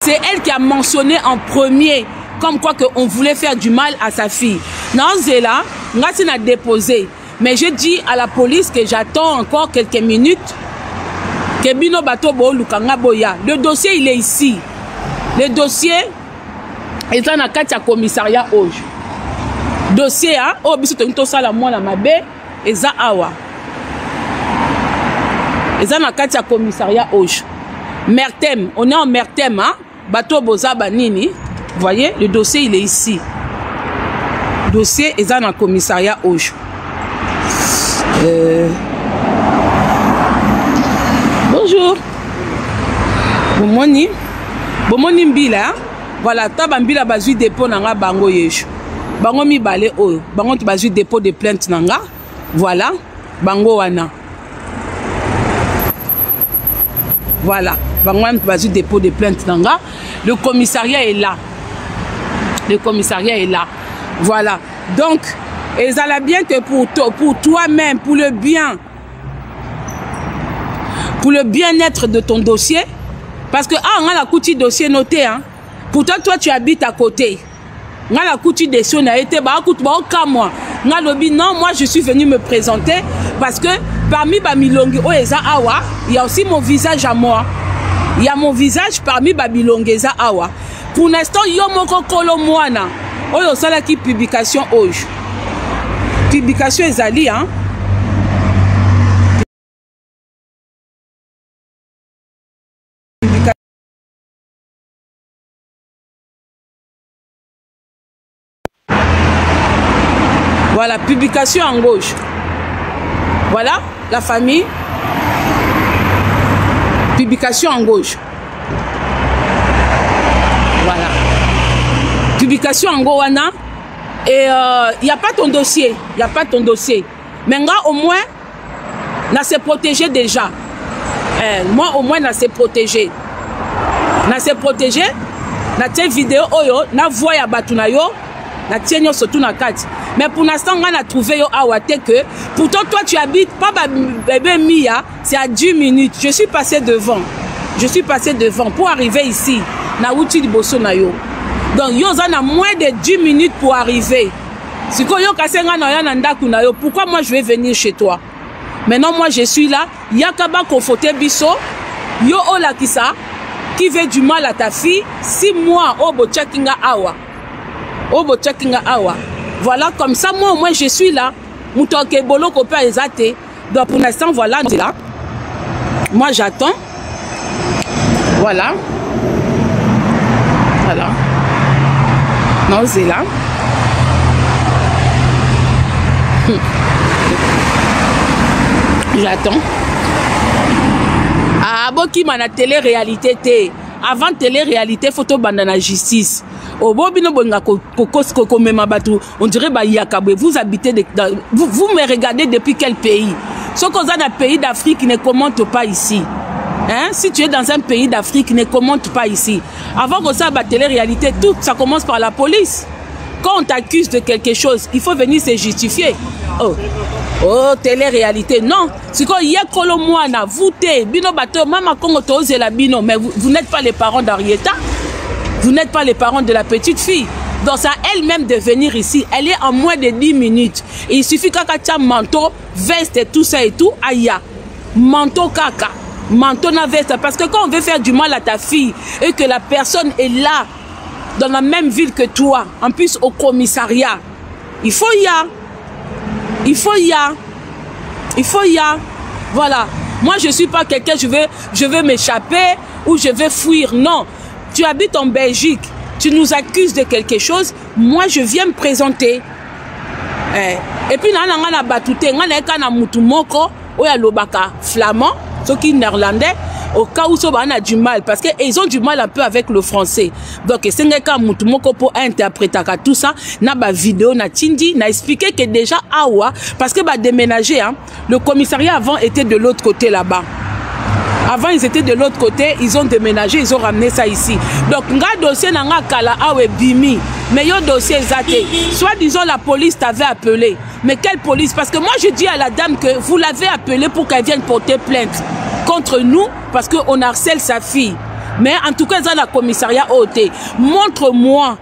C'est elle qui a mentionné en premier comme quoi qu'on voulait faire du mal à sa fille. Non, c'est là, on a déposé. Mais je dis à la police que j'attends encore quelques minutes. Que Bino Bato Bo Lukanga Boya. Le dossier, il est ici. Le dossier est dans le commissariat Auge. Dossier, hein, oh, biso to sala mwana mabe, eza awa. Eza na kati ya commissariat Auge. Mertem, on est en Mertem, hein, Bato Boza Banini. Vous voyez, le dossier, il est ici. Le dossier est dans le commissariat Auge. Bonjour. Bomoni. Bomoni mbila. Voilà, taba mbila bazui dépôt nanga bango yeju. Bango mi balé oyo. Bango tu bazui dépôt de plainte nanga. Voilà. Bango wana. Voilà. Bango tu bazui dépôt de plainte nanga. Le commissariat est là. Le commissariat est là. Voilà. Donc, et ça l'a bien que pour toi-même, pour le bien, pour le bien-être de ton dossier, parce que on a la couture dossier noté, hein. Pourtant toi tu habites à côté. On a la couture dossier n'a été bah écoute bah au moi. On a lobby non, moi je suis venu me présenter parce que parmi Babilongue Oeza Awa, il y a aussi mon visage à moi. Il y a mon visage parmi Babilongue Oeza Awa. Pour l'instant yo moko kolo moana. Oyo sala qui publication Auge. Publication ezali hein. Voilà, publication en gauche. Voilà, la famille. Publication en gauche. Voilà. Publication en gauche. Et il n'y a pas ton dossier. Il n'y a pas ton dossier. Mais moi, au moins, on s'est protégé déjà. Moi, au moins, on s'est protégé. On s'est protégé. On a une vidéo, on a voix à Batunayo. On a tenu surtout na carte. Mais pour l'instant, on a trouvé que pourtant toi tu habites pas bébé Mia, c'est à 10 minutes. Je suis passé devant. Je suis passé devant pour arriver ici. Na outil de Bosonayo. Donc yo a moins de 10 minutes pour arriver. Si yo kasenga na ya ndaku na yo, pourquoi moi je vais venir chez toi? Maintenant moi je suis là, yakaba conforté biso, yo ola kisa qui veut du mal à ta fille, 6 mois obo checkinga awa. Obo checkinga awa. Voilà, comme ça, moi, au moins, je suis là. Moutoke bolo ko pa ezate. Donc, pour l'instant, voilà, c'est là. Moi, j'attends. Voilà. Voilà. Non, c'est là. J'attends. Ah, bon, qui m'a la télé-réalité, avant télé-réalité, photo bandana justice. On dirait vous habitez vous me regardez depuis quel pays? Ce qu'on a un pays d'Afrique ne commente pas ici. Hein? Si tu es dans un pays d'Afrique, ne commente pas ici. Avant que ça la télé-réalité, tout ça commence par la police. Quand on t'accuse de quelque chose, il faut venir se justifier. Oh, télé-réalité, non. C'est quand il y a Kolomoana, vous bino bateau, maman Kongo toze la bino, mais vous n'êtes pas les parents d'Arieta. Vous n'êtes pas les parents de la petite fille. Donc c'est à elle-même de venir ici. Elle est en moins de 10 minutes. Et il suffit qu'à manteau, veste et tout ça et tout. Aïe. Manteau kaka. Manteau na veste. Parce que quand on veut faire du mal à ta fille et que la personne est là, dans la même ville que toi, en plus au commissariat, il faut y aller. Il faut y aller. Il faut y aller. Voilà. Moi, je ne suis pas quelqu'un, je veux m'échapper ou je veux fuir. Non. Tu habites en Belgique, tu nous accuses de quelque chose, moi je viens me présenter. Et puis, on a batouté, on a mutu moko, on a lobaka flamand, ceux qui néerlandais, au cas où on a du mal, parce qu'ils ont du mal un peu avec le français. Donc, c'est un mutu moko pour interpréter tout ça, na ba vidéo, na tindi, na expliqué que déjà, awa, parce que bah déménager, hein, le commissariat avant était de l'autre côté là-bas. Avant, ils étaient de l'autre côté, ils ont déménagé, ils ont ramené ça ici. Donc, nga dossier n'a kala awe bimi, mais yo dossier zate. Soit disons la police t'avait appelé. Mais quelle police? Parce que moi, je dis à la dame que vous l'avez appelée pour qu'elle vienne porter plainte contre nous, parce qu'on harcèle sa fille. Mais en tout cas, dans le commissariat OT, montre-moi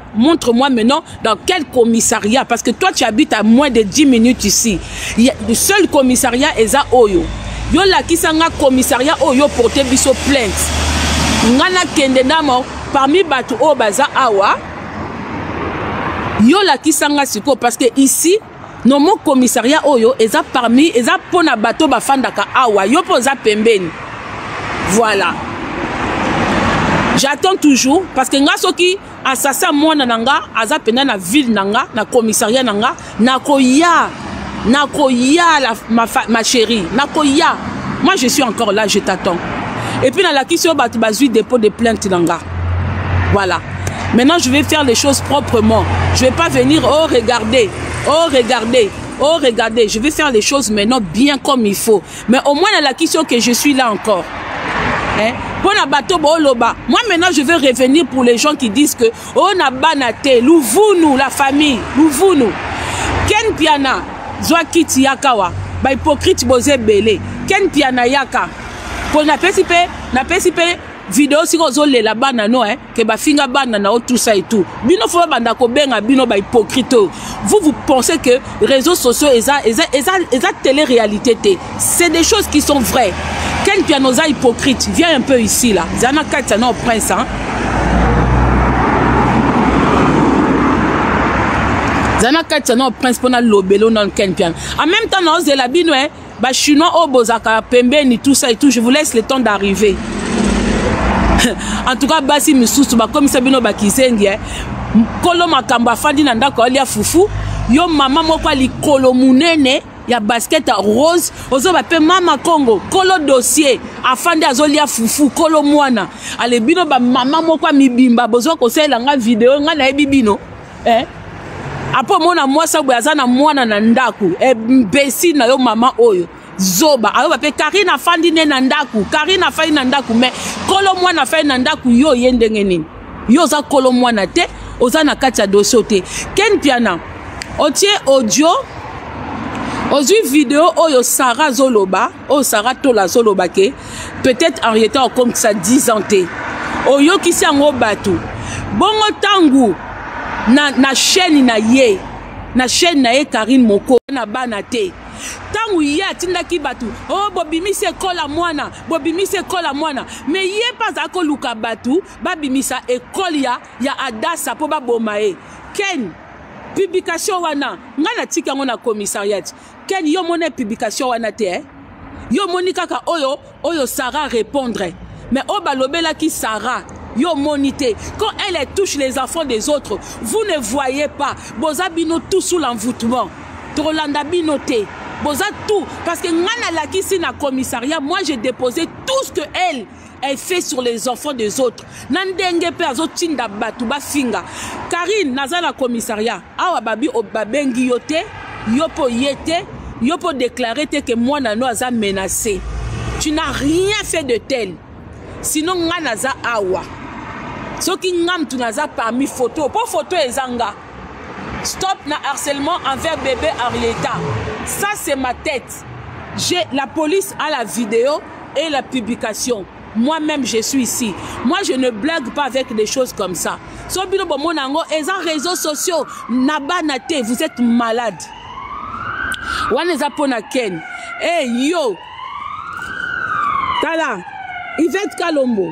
maintenant dans quel commissariat, parce que toi tu habites à moins de 10 minutes ici. Le seul commissariat est à Oyo. Yo la qui sanga commissariat Oyo porter biso plainte. Ngana kende namo parmi batu o baza awa. Yo la qui sanga siko parce que ici non mon commissariat Oyo eza parmi eza pona bato bafandaka awa yo poza pembeni. Voilà. J'attends toujours parce que nga soki assassin mwana nanga aza pena na ville nanga na commissariat nanga nakoya ma chérie nakoya. Moi je suis encore là, je t'attends. Et puis dans la question batu bazui dépôt de plainte nanga. Voilà. Maintenant je vais faire les choses proprement. Je vais pas venir regardez. Je vais faire les choses maintenant bien comme il faut. Mais au moins dans la question que je suis là encore. Hein? Moi maintenant je vais revenir pour les gens qui disent que oh na banate, louvou-nous la famille, louvou-nous. Ken piana, zwa kiti yakawa, ba hypocrite boze belé. Ken piana yaka. Pour na pesipe vidéo si vous avez la banane, hein, que ba finga banana tout ça et tout. Bino fo banda ko benga bino ba hypocrite. Vous pensez que réseaux sociaux eza télé-réalité. C'est des choses qui sont vraies. Quel pianoza hypocrite, viens un peu ici là. Zana Katana au prince, hein. Zana Katana au prince pour na lobelo dans Ken piano. En même temps, nous la bino, hein, ba chinois au bozaka pembe ni tout ça et tout. Je vous laisse le temps d'arriver. En tout cas, basi misusu ba comme ça bino ba kisengi, hein. Kolo makamba fandi na ndako alia fufu. Yo mama moko ali kolo munene. Ya basket rose ozo bape mama Congo kolo dossier afande azolia fufu kolo mwana ale bino ba mama moko mibimba bozo ko sela nga video nga na ebibino apo mona mwasa boyaza na mwana na ndaku mbesi na yo mama oyo zoba ayo bape Karina afandi ne na ndaku Karina afai na ndaku mais kolo mwana afai na ndaku yo yendenge nini yo za kolo mwana te oza na kati ya dossier te Ken piana otie audio Aujourd'hui vidéo oyo Sarah Zoloba, Sarah Tola Zoloba ke peut-être en réalité comme ça 10 ans té. Oyo ki si ngo batu. Bongo tangu na chaîne na ye. Na chaîne na ye Karine Moko na bana té. Tangu ye atinda ki batu. Oh bobimisi ekola mwana, bobimisi ekola mwana. Mais ye pas ako luka batu, babimisa ekoli ya Adasa po ba bomae. Ken publication wana ngana tika ngona commissariat ken yo mona publication wana te yo moni kaka oyo Sarah répondre mais o balobela ki Sarah yo monité quand elle touche les enfants des autres vous ne voyez pas boza bino tout sous l'envoûtement Trolanda binoté boza tout parce que ngana la kisi na commissariat moi j'ai déposé tout ce que elle fait sur les enfants des autres. Nandenge pe azotinda batu ba finga. Karine naza na commissariat. Awa babi obabengi yote, yopo yete, yopo déclarer que moi nano aza menacé. Tu n'as rien fait de tel. Sinon nga naza awa. Soki ngam tu naza parmi photo, pour photo ezanga. Stop na harcèlement envers bébé Arieta. Ça c'est ma tête. J'ai la police à la vidéo et la publication. Moi-même, je suis ici. Moi, je ne blague pas avec des choses comme ça. So bino bomonango, et en réseaux sociaux, nabanate, vous êtes malade. Waneza pona ken. Hey yo. Tala. Yvette Kalombo.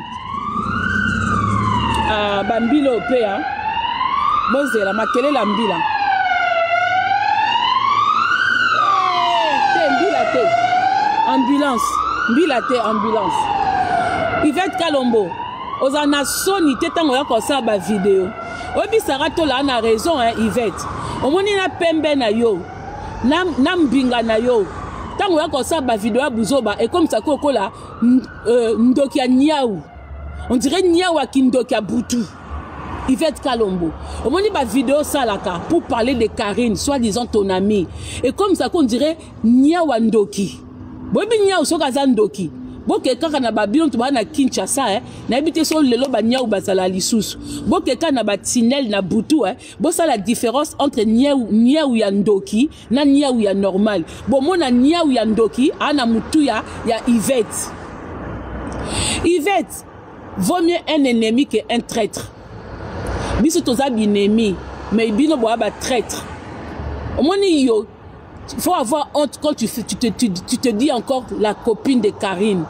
Bambilo pea. Bozela makele la mbila. Mbila te. Ambulance. Mbila te ambulance. Yvette Kalombo, ozana soni te tango ya kosa ba vidéo. Obi Sarah Tola na raison hein Yvette. Omoni na pembe na yo. Na mbinga na yo. Tango ya kosa ba vidéo ya buzoba et comme ça kokola ndoki ya niaou. On dirait niaou ki ndoki ya butu. Yvette Kalombo. Omoni ba vidéo salaka pour parler de Karine, soi-disant ton amie. Et comme ça qu'on dirait niaou ndoki. Bobi niaou soka za ndoki. Boke kaka na babilon to ba na Kinshasa na ebité so lelo ba niaou basala lisusu. Boke kaka na batinel na butu bo ça la différence entre niaou ya ndoki na niaou ya normal. Bon mona niaou ya ndoki ana mutu ya Yvette. Yvette vaut mieux un ennemi qu'un traître. Biso toza binemi, mais bino boa ba traître. Au moins il faut avoir honte quand tu te dis encore la copine de Karine.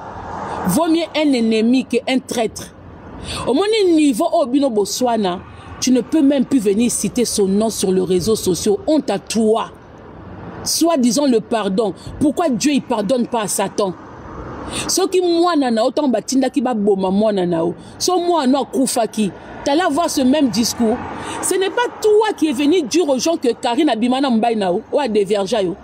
Vaut mieux un ennemi qu'un traître. Au moins niveau au bino Botswana, tu ne peux même plus venir citer son nom sur les réseaux sociaux. Honte à toi. Soit disons le pardon. Pourquoi Dieu il pardonne pas à Satan? Ce qui moi nana autant batinda qui ba boma moi nanao. So moi no koufaki. T'allais avoir ce même discours. Ce n'est pas toi qui est venu dire aux gens que Karine a bimana mbay nao ou a déverja yo.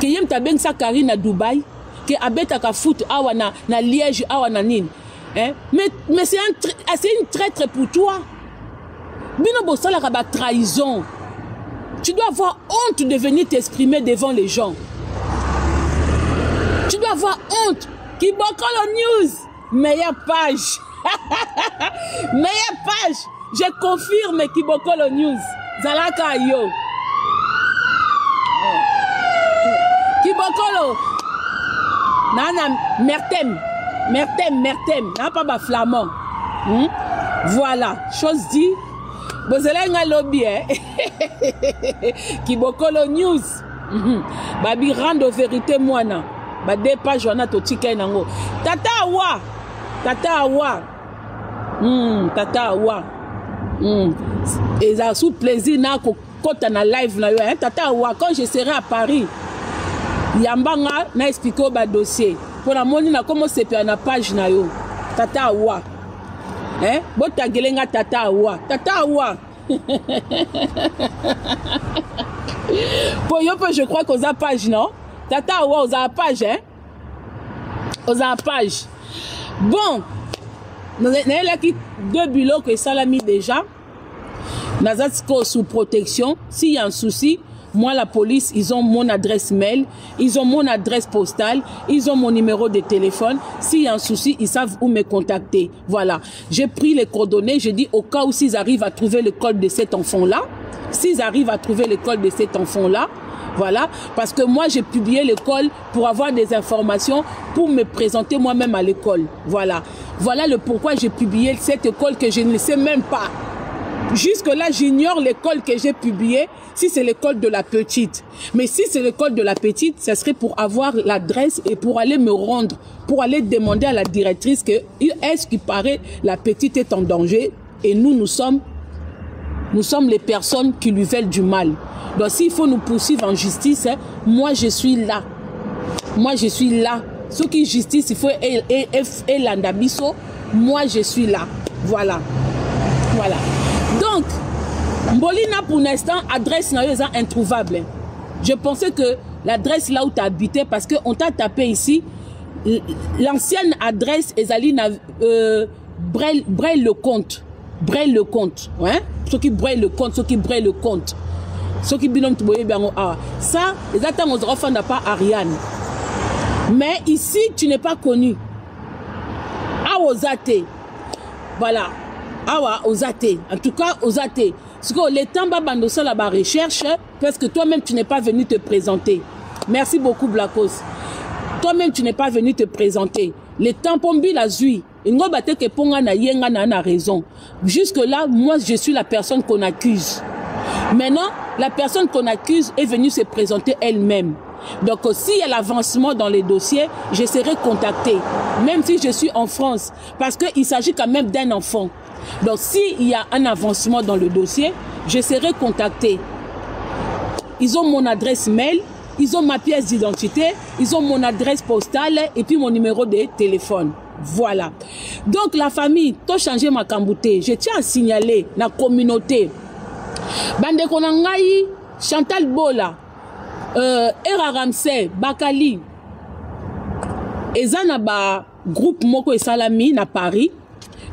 Que yem ta ben sa Karine à Dubaï, que abeta ka foot awa na Liège awa na nine. Hein? Mais c'est une traître pour toi. Bino bosala ka ba trahison. Tu dois avoir honte de venir t'exprimer devant les gens. Tu dois avoir honte. Kibokolo News, meilleure page. Meilleure page. Je confirme Kibokolo News. Zalaka yo. Kibokolo. Nana Mertem. N'a pas ba flamand. Voilà. Chose dit. Bozelenga lobby, Kibokolo News. Babi rando vérité moana. Ba deux pages wana to tika nango. Tata Awa. Et ça sous plaisir na ko kota na live na yo hein. Tata Awa quand je serai à Paris. Yambanga na expliquer ba dossier. Pour la moni na comment c'est na page na yo. Tata Awa. Hein? Bota gelenga Tata Awa. Pour yo je crois qu'on a page non? Tata Awa on a page hein? On a page. Bon, nous avons là deux bulots que ça l'a mis déjà. Nous avons sous protection. S'il y a un souci, moi la police, ils ont mon adresse mail, ils ont mon adresse postale, ils ont mon numéro de téléphone. S'il y a un souci, ils savent où me contacter. Voilà. J'ai pris les coordonnées, j'ai dit au cas où s'ils arrivent à trouver le code de cet enfant-là, voilà, parce que moi j'ai publié l'école pour avoir des informations, pour me présenter moi-même à l'école. Voilà. Voilà le pourquoi j'ai publié cette école que je ne sais même pas. Jusque-là, j'ignore l'école que j'ai publiée, si c'est l'école de la petite. Mais si c'est l'école de la petite, ce serait pour avoir l'adresse et pour aller me rendre, pour aller demander à la directrice que, est-ce qu'il paraît, la petite est en danger et nous sommes les personnes qui lui veulent du mal. Donc s'il faut nous poursuivre en justice, hein, moi je suis là. Ceux qui justice, il faut et l'andabiso, moi je suis là. Voilà. Donc, Mbolina pour l'instant, adresse introuvable. Je pensais que l'adresse là où tu habitais, parce qu'on t'a tapé ici, l'ancienne adresse Esaline Braille-le-Comte. Ouais? Ceux qui braillent le compte. Ceux qui binôment tu voyais bien. Ça, exactement, aux enfants n'a pas Ariane. Mais ici, tu n'es pas connu. Osate. Voilà. Osate. En tout cas, Osate. Parce que les temps bandosa la recherche, parce que toi-même, tu n'es pas venu te présenter. Merci beaucoup, Blacos. Toi-même, tu n'es pas venu te présenter. Les temps pombi la zui. Il n'y a pas que ponga na yenga na raison. Jusque-là, moi, je suis la personne qu'on accuse. Maintenant, la personne qu'on accuse est venue se présenter elle-même. Donc, s'il y a l'avancement dans les dossiers, je serai contactée, même si je suis en France, parce qu'il s'agit quand même d'un enfant. Donc, s'il y a un avancement dans le dossier, je serai contactée. Ils ont mon adresse mail, ils ont ma pièce d'identité, ils ont mon adresse postale et puis mon numéro de téléphone. Voilà. Donc, la famille, t'as changé ma cambouté. Je tiens à signaler la communauté. Bande Konangaï, Chantal Bola, Era Ramsey, Bakali, Ezana ba groupe Moko et Salami na Paris,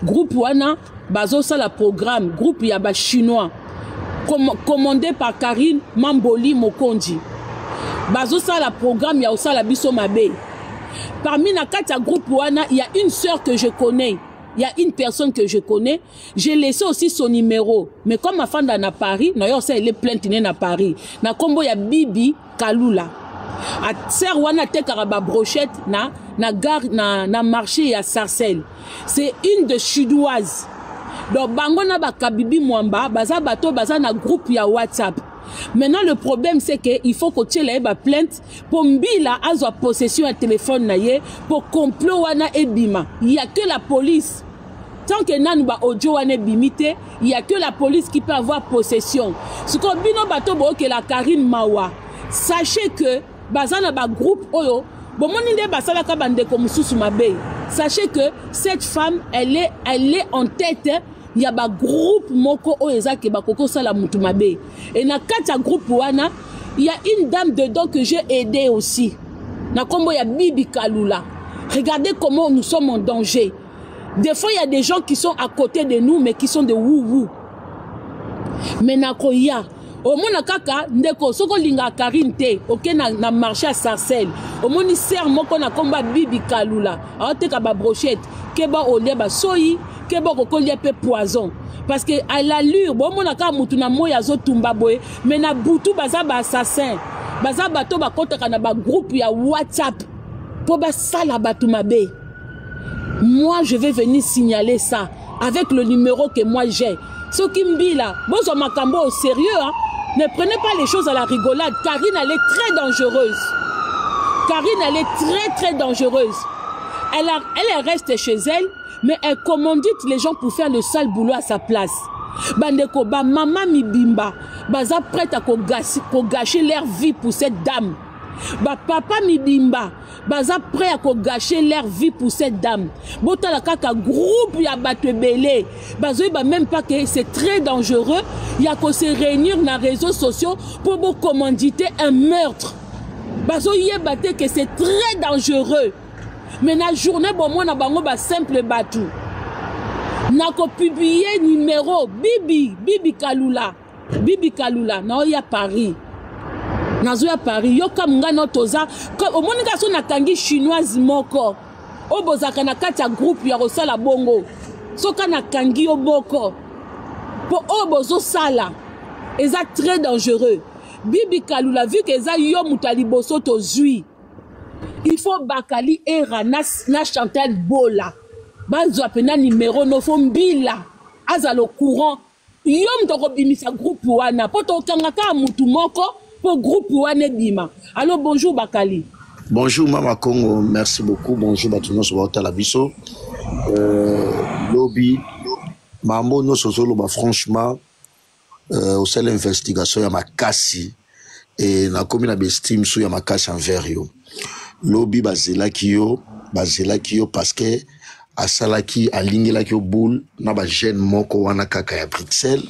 groupe Wana, Bazo Sala programme, groupe Yaba chinois, commandé par Karine Mamboli Mokonji. Bazo Sala programme ya Osala Biso Mabe. Parmi na kata groupe Wana, il y a une sœur que je connais. Il y a une personne que je connais, j'ai laissé aussi son numéro. Mais comme ma femme dans Paris, elle est plainte à Paris. Na kombo ya Bibi Kalula. A ser wana te karaba brochette na gare na marché à Sarcelles. C'est une de chinoise. Donc bango na ba kabibi mwamba baza bato baza na groupe ya WhatsApp. Maintenant le problème c'est que il faut que tu aies la plainte pour mbila azo possession un téléphone na ye pour complot wana ebima. Il y a que la police. Tant que nan ba audio wana bimité, il y a que la police qui peut avoir possession. Ce qu'on bino bato bo que la Karine Mawa. Sachez que bazana ba groupe oyo bon moninde basala ka bande ko mususu mabe. Sachez que cette femme elle est en tête. Il y a un groupe moko oeza ke bakoko sala mutu mabe. Et na kata groupe wana, il y a une dame dedans que j'ai aidé aussi. Na kombo ya Bibi Kalula. Regardez comment nous sommes en danger. Des fois il y a des gens qui sont à côté de nous mais qui sont de wou. Mais na koya au mona kaka ndeko soko linga karinte OK na marché à Sarcelles. Au moni ser moko na komba Bibi Kalula. Aote ka ba brochette keba olia ba soyi keba kokolia pe poison parce que à l'allure bon mona ka mutu na moya zo tumba boye mais na butu baza ba assassin baza bato ba kotaka na ba groupe ya WhatsApp po ba sala batu mabe. Moi je vais venir signaler ça avec le numéro que moi j'ai. Soki mbila bozo makambo au sérieux hein? Ne prenez pas les choses à la rigolade. Karine elle est très dangereuse. Karine elle est très dangereuse. Elle reste chez elle. Mais elle commandite les gens pour faire le sale boulot à sa place. Bandeko, ba maman mibimba, baza prête à gâcher leur vie pour cette dame. Ba papa mibimba, baza prêt à gâcher leur vie pour cette dame. Bota la kaka groupe ya batwe belé. Bazo ba même pas que c'est très dangereux. Il y a qu'à se réunir dans les réseaux sociaux pour vous commanditer un meurtre. Bazo yebate que c'est très dangereux. Mais la journée, bon, moi, na bango ba simple batu. Na ko publier numéro Bibi Kalula. Bibi Kalula, na oya Paris. Na zoya Paris, yo kam nga no toza, au monika so na kangi chinoise moko. O bozaka na kati ya groupe ya rosala bongo. Soka na kangi yo boko. Po o bozo sala. Eza très dangereux. Bibi Kalula, vu que eza yo mutali boso to zui. Il faut Bakali era na Chantal Bola. Bazo apena numéro no fombila. Azalo courant. Yom to bimisa groupe wana. Poto kangaka mutu moko pour groupe wana bima. Alors bonjour Bakali. Bonjour Mama Congo, merci beaucoup. Bonjour Batuno Sobata Labiso. Lobby Mambo no sosolo ba franchement au sein de l'investigation ya makasi et na komi na bestime sou ya makasi envers yo. Lobby bazela kiyo parce que asalaki alingela kiyo boule na ba jeune moko wana kaka ya Bruxelles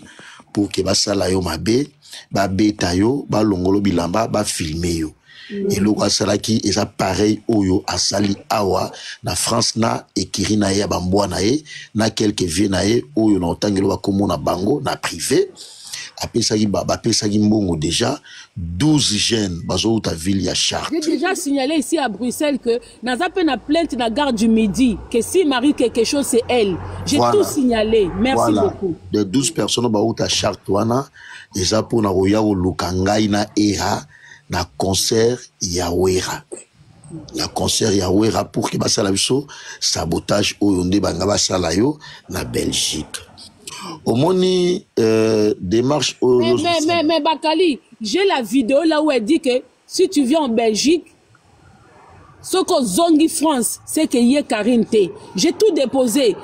pour que basala yo mabe ba beta yo ba longolo bilamba ba filmer yo. Et loko asalaki eza pareil oyo asali awa na France na ekiri na ye bambwa na ye na quelques vieux na ye oyo na otangelo ba komona bango na privé. Apesaki mbongo déjà 12 jeunes bazo ta ville ya Chartres. J'ai déjà signalé ici à Bruxelles que n'a pas na plainte na gare du Midi que si Marie quelque chose c'est elle. J'ai tout signalé. Merci beaucoup. De 12 personnes ba ta Chartres wana eza pour na roya o lukangai na era na concert Yawera. Na concert Yawera pour que basala biso sabotage oyo nde banga basala yo na Belgique. Au moni démarche mais Bakali, j'ai la vidéo là où elle dit que si tu viens en Belgique, ce que Zongi France, c'est que y est Karine T. J'ai tout déposé.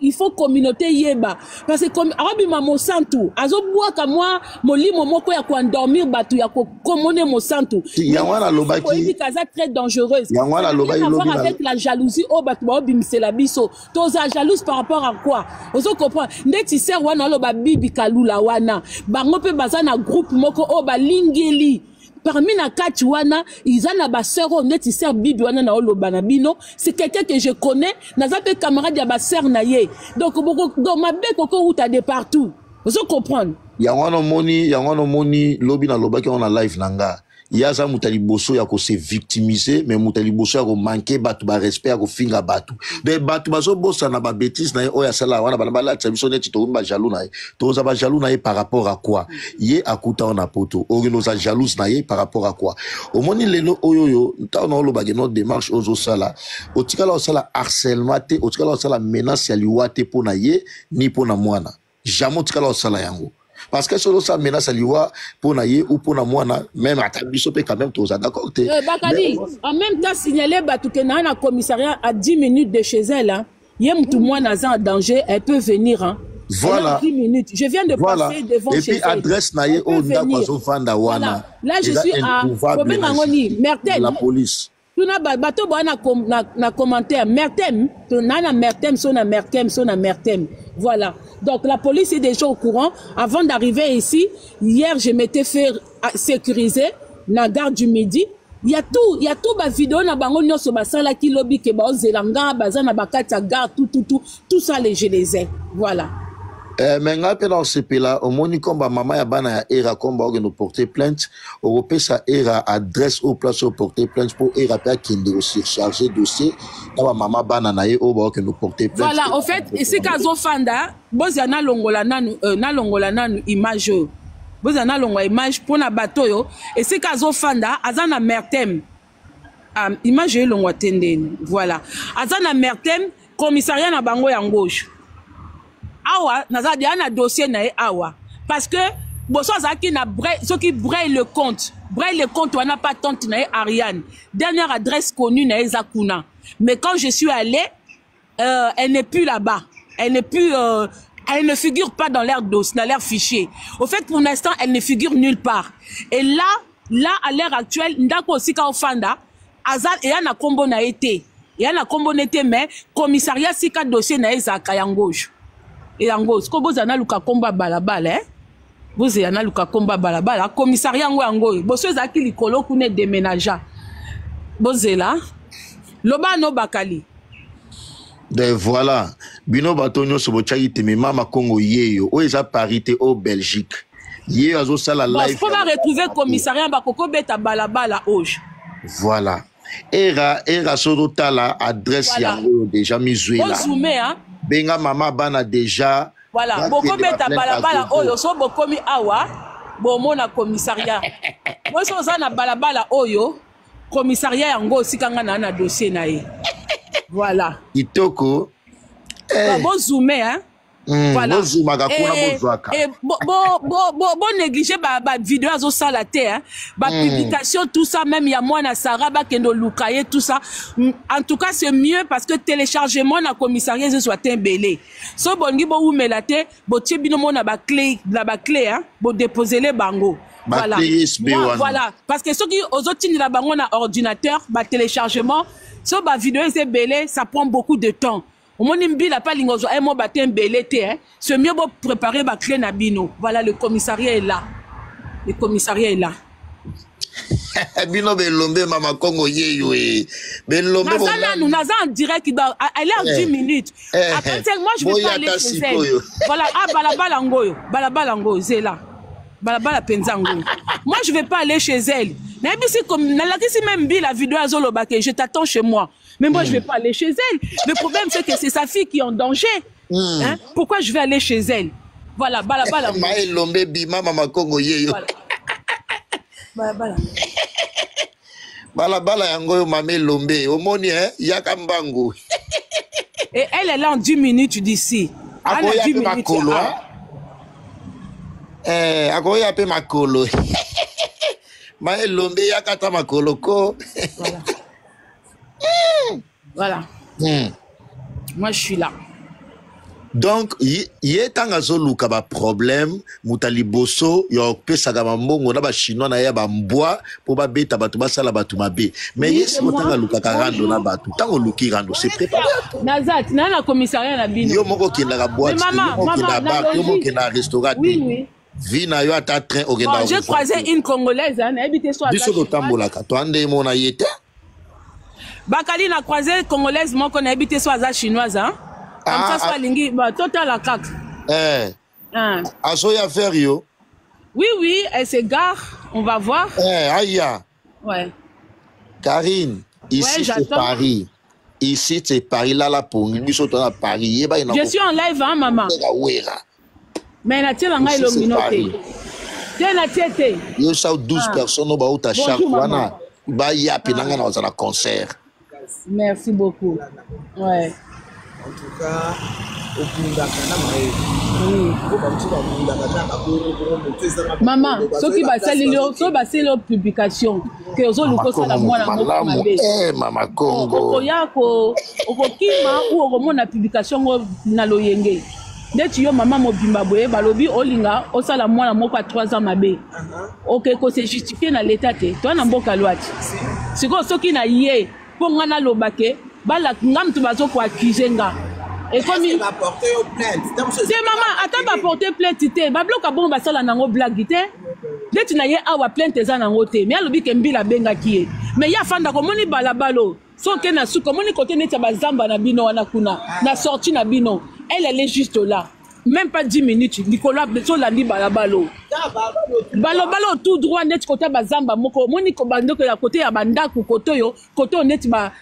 Il faut communauté yeba parce que comme arabi mamo santu azo boa ka moi molimo moko ya ko endormir batu ya ko komone mo santu ya wana lobaki kaza très dangereuse ya wana lobaki avoir avec la jalousie o batu ba bimisela biso toza jalouse par rapport à quoi ozo comprendre ndeti ser wana loba Bibi Kalula wana bango pe bazana groupe moko o ba lingeli. Parmi na kati wana, ils ont ba sœur honnête, sœur Bibi wana na oloba na bino, c'est quelqu'un que je connais, na zape camarade ya ba sœur na ye. Donc dans ma be koko uta de partout. Vous comprenez? Ya wana moni lobby na loba ki on a live nanga. yaza mutali boso ya ko se victimiser mais mutali boso ya ko manquer batu ba respect ya ko finga batu de batu bazo bossa na ba bêtise na oya sala wana bana bala tsabiso neti to ba jaloux na to za ba jaloux na par rapport à quoi ye akuta on a poto orino za jalouse na ye par rapport à quoi au moni lelo oyoyo ta na lo ba notre démarche ozo sala otikala osala harcèlement te otikala osala menace ya liwate po na ye ni po na mwana jamais otikala osala yango. Parce que solo ça menace liwa pour naie ou pour na mwana même à tabiso pe quand même tous d'accord. Bakali en même temps signaler batu que na commissariat à 10 minutes de chez elle hein. Yem tout mwana en danger, elle peut venir hein. Voilà. 10 minutes. Je viens de passer devant chez elle. Et puis adresse naie au ndako fanda wana. Là je suis à Mertem. La police. Tuna bato na commentaire Mertem, na Mertem, so na Mertem. Voilà. Donc la police est déjà au courant. Avant d'arriver ici, hier je m'étais fait sécuriser na gare du Midi. Il y a tout ba vidéo na bango nyoso basala ki lobby ke ba zelanga bazana bakata gare tout ça je les ai. Voilà. Mais dans ce pays-là, au moni combat maman ya bana ya era combat nous porter plainte, européen sa era adresse au place au porter plainte pour era pa kinde aussi charger dossier, na maman bana na ye au ba que nous porter plainte. Voilà, en fait, ici kazo fanda, boza na longola nanu image. Boza na longola image pour na bato yo, et c'est kazo fanda azana Mertem. Image longola tendeni. Voilà. Azana Mertem, commissariat na bango ya gauche. Awa nazadi ana dossier na awa parce que boso azaki na qui braille le compte on n'a pas tante na Ariane dernière adresse connue na Zakuna mais quand je suis allé elle n'est plus là-bas elle ne figure pas dans leur dossier dans leur fichier au fait pour l'instant elle ne figure nulle part et là à l'heure actuelle ndako aussi ka ofanda azal et ana kombo na été mais commissariat sika dossier na Zakayangoj. Et en gros, ko bozana luka komba balabala bozana luka komba balabala commissariat ngo yango boso ezaki likolo kune déménager bozela loba no bakali de voilà bino batonyo so bochaki teme mama Congo yeyo o eza parité au Belgique yeyo azo sala live pour retrouver commissariat bakoko beta balabala oje voilà era solo tala adresse yango déjà mizuela zoomé hein benga mama bana déjà voilà boko beta balabala oyo so bokomi awa bomona commissariat moi so za na balabala oyo commissariat yango sikanga na dossier na ye voilà itoko bon zoomé hein voilà et bon négliger ba vidéo azo sala te hein ba publication tout ça même ya moi na Saraba kendo lukaye tout ça en tout cas c'est mieux parce que téléchargement na commissariat je soit embellé so bongi bo umela te bo tibino mona ba clé hein bo déposer les bango voilà voilà parce que ceux qui aux autres la bango na ordinateur ba téléchargement so ba vidéo est embellé ça prend beaucoup de temps. Au moins, il pas l'ingozo, un mot baptême belleté, hein. C'est mieux pour préparer ma clé nabino. Voilà, le commissariat est là. Le commissariat est là. Bino belombe mama Congo yeyo belombe nous naza en direct elle est en 10 minutes. Après moi je vais pas aller chez elle. Voilà, balabala ngoyo zela. Balabala penzango. Moi je vais pas aller chez elle. Si comme si même la vidéo azolo bake, je t'attends chez moi. Mais moi je vais pas aller chez elle. Le problème c'est que c'est sa fille qui est en danger. Hein? Pourquoi je vais aller chez elle? Voilà, balabala. Maelombe bima mama Congo yeyo. Balabala. Balabala yango mame lombe omoni hein yaka mbangu. Et elle est là en 10 minutes d'ici. Elle a 10 minutes. Akoya pe makolo. Mae lombe yaka ta makolo ko. Voilà. Moi je suis là. Donc yetanga zoluka ba problème mutali boso yo pesa ga mbongo na ba chinois na ya ba mbwa po ba beta batu ba sala batu mabe mais yes motanga luka karando na batu tango luki rando c'est préparé Nazat na commissariat na bino yo moko kinda ga boîte yo moko kinda bar yo moko kinda restaurant oui vina yo ata train ogenda j'ai croisé une congolaise hein habité soit biso do tambola ka to ande mona yete Bakali na croisé congolaise moko na habité soit za chinoise hein. Comme ça, soit lingi, bah, total la cac. Aso ya faire yo. Oui, oui, elle s'égare. On va voir. Aya. Ouais. Karine, ici c'est Paris. Ici c'est Paris. Là, la Paris. Je suis en live, hein, maman. Mais la tienne, elle est illuminée. Tiens, la tienne. Il y a 12 personnes au bas où tu as chaque fois. Il y a un concert. Merci beaucoup. Ouais. En tout cas, maman, ce qui va c'est leur publication que aux autres la moi maman Congo okokima ou okomona publication na loyenge neti yo mama mobimba boye balobi olinga osala mwana moko a 3 ans mabe ok ko se justifier na l'état te to na mboka lwati siko soki na ye po ngana lobake bala ngam tu bazo ko accuser nga et comme il va porter plainte c'est maman attends va porter plainte te ba bloka bon ba sala nango blague te neti na ye awa plainte za nango te mais alobi ke mbila benga kié mais ya fanda ko moni balabalo so ke na su ko moni côté neti ba zamba na bino wana kuna na sortie na bino elle est juste là même pas 10 minutes Nicolas Beto la li balabalo balabalo tout droit net côté ba zamba moko moni ko bandoko ya côté ya bandaku côté yo côté net ba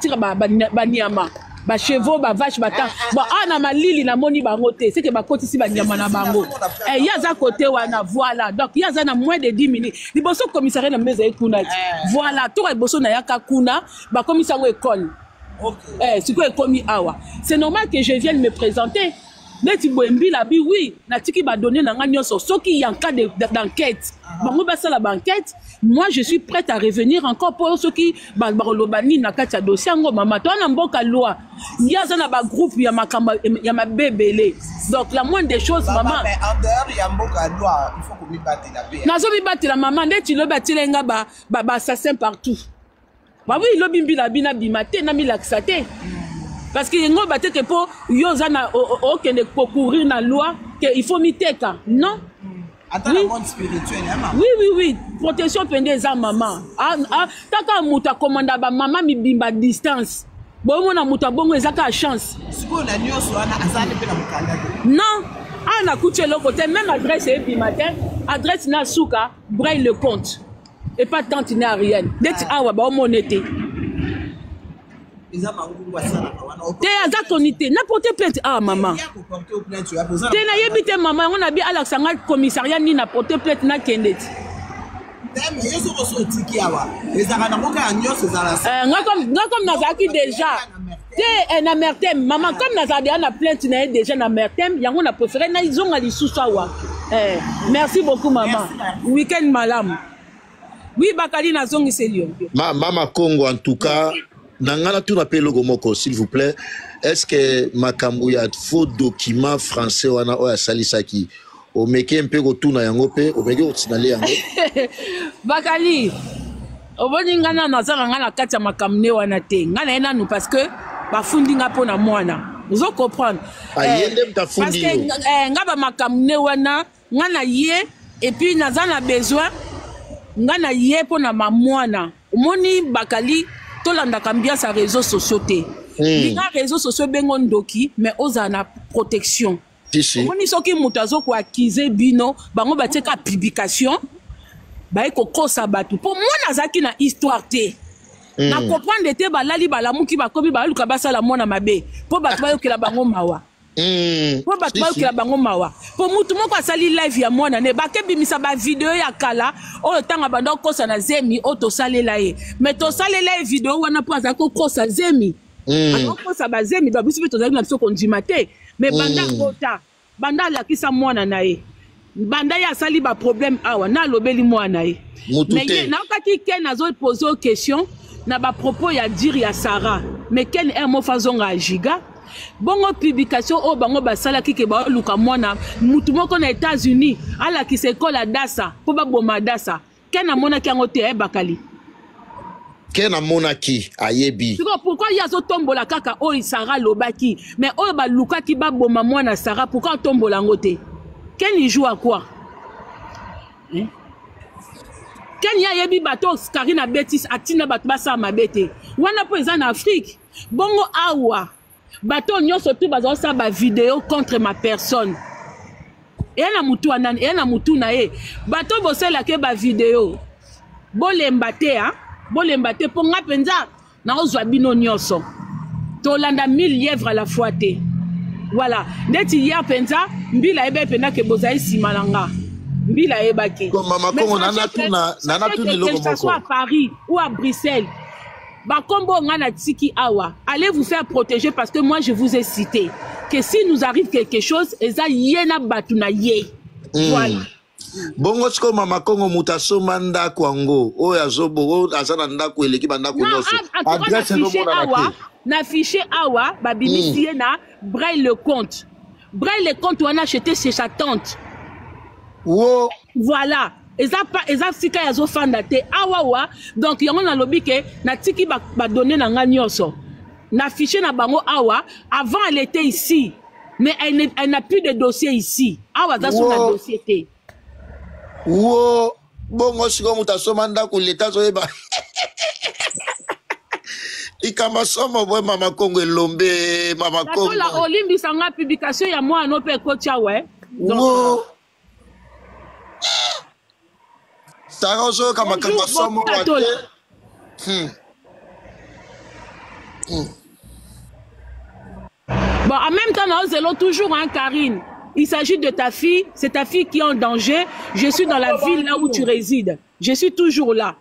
tira ba niama ba chevaux ba vache ba ta ba ana malili na moni bango te c'est que ba côté si ba niama na bango yaza côté wana voilà donc yaza na moins de 10 minutes liboso commissariat na meza ekuna voilà to liboso na yaka kuna ba commissaire école c'est quoi commis awa c'est normal que je vienne me présenter neti boembi la bi oui na tiki ba donner na nga nyonso soki y a en cas d'enquête bango ba sala enquête moi je suis prête à revenir encore pour soki ba lobani na kati ya dossier ngo mama to na mboka loi yaza na ba groupe ya makamba ya mabebele donc la moindre des choses maman en dehors ya mboka loi il faut que mi battre la paix nazo mi battre la maman neti lo batilenga ba assassin partout bah oui lo bimbi la bina bimate na mi laxate parce que ngo batte que pour yozana okende courir na loi que il faut miteka non attends le monde spirituel maman oui protection pende za maman taka muta commanda ba maman mi bimba distance bon na muta bongo ezaka chance siko na nyoso ana azali pe na mukanda non ana kuche le côté même adresse et puis matin adresse na suka Braille le compte et pas tant ni rien d'être awa ba monete te aza konité na porter plainte maman te na yebite maman on a bien alaksanga commissariat ni na porter plainte na kendet nga comme nazaki déjà te na mertem maman comme nazadi na plainte na déjà na mertem yango na préféré na izonga lisusu awa merci beaucoup maman week-end malam oui bakali na zongi selio Mama Congo en tout cas nangana tout na pelo gomoko s'il vous plaît est-ce que makambo ya faux document français wana oya salisaki o meke mpe ko tuna yango pe o meke ko tinale yango bakali oboni ngana nazanga ngana kati ya makamne wana te ngana ena nous parce que bafundi nga pona mwana vous comprendre parce que ngaba makamne wana ngana ye et puis nazana besoin ngana ye pona mamwana omoni bakali tolanda ambiance à réseaux sociaux te les réseaux sociaux bengo ndoki mais oza na protection omoni soki mutu azoko accuser bino bango batieka publication baye kokosa bato po mwana azaki na histoire te na comprendre te balali balamuki bakomi baluka basala mwana mabe po bato bayokela bango mawa po bato bayokela bango mawa po mutu moko asali live ya mwana ne bakebimisa bavideo ya kala oyo tanga banda kokosa na zemi oyo tosalela ye mais tosalela ye video wana po aza kokosa zemi akokosa bazemi babiso mpe tozali na biso kondima te mais banda kota banda alakisa mwana na ye banda ye asali baproblème awa na alobeli mwana ye mais ye naokaki ke nazopose o question na bapropos ya dire ya Sarah mais ken mo fazonga ya giga bongo publication o bango basalaki ke baluka mwana mutu moko na États-Unis alakisa ekole ya dasa po baboma dasa ken amonaki yango te bakali ken amonaki ayebi siko pourquoi yazo tombola kaka o Sarah lobaki mais o balukaki baboma mwana Sarah pourquoi tombola yango te ken il joue à quoi ken ya yebi bato Karina Betis atina bato basa mabete wana po eza na Afrique bongo awa bato nyonso tu bazosala ba vidéo contre ma personne et na mutu anani et na mutu na ye bato bosela ke ba vidéo bolemba te po nga penza na ozwa bino nyonso tolanda 1000 lièvres à la fois te voilà neti hier penza mbila ebe pena ke bozai simalanga mbila ebaki mama Congo nana tuni loko moko soit à Paris ou à Bruxelles bakombo ngana tiki awa allez vous faire protéger parce que moi je vous ai cité que si nous arrive quelque chose eza yena batuna ye voilà bongo siko mama Congo mutaso manda kwango o yazobo azana ndako eleki bandako nyonso adresse no mona na fichier awa babimisi na Braille le compte on a acheté chez sa tante wo voilà eza sika yazo fanda te awa donc yango na lobi ke na tiki ba donner na nga nyonso na fichier na bango awa avant elle était ici mais elle n'a plus de dossier ici awa za sur na dossier te wo bongo siko mutaso manda ko leta zo eba ikama somo boy mama Congo elombe mama Congo la olimbi sanga publication ya moi no pe kocha we donc tara zo kama somo wate bon en même temps nous allons toujours hein Karine. Il s'agit de ta fille, c'est ta fille qui est en danger. Je suis dans la ville là où tu résides. Je suis toujours là.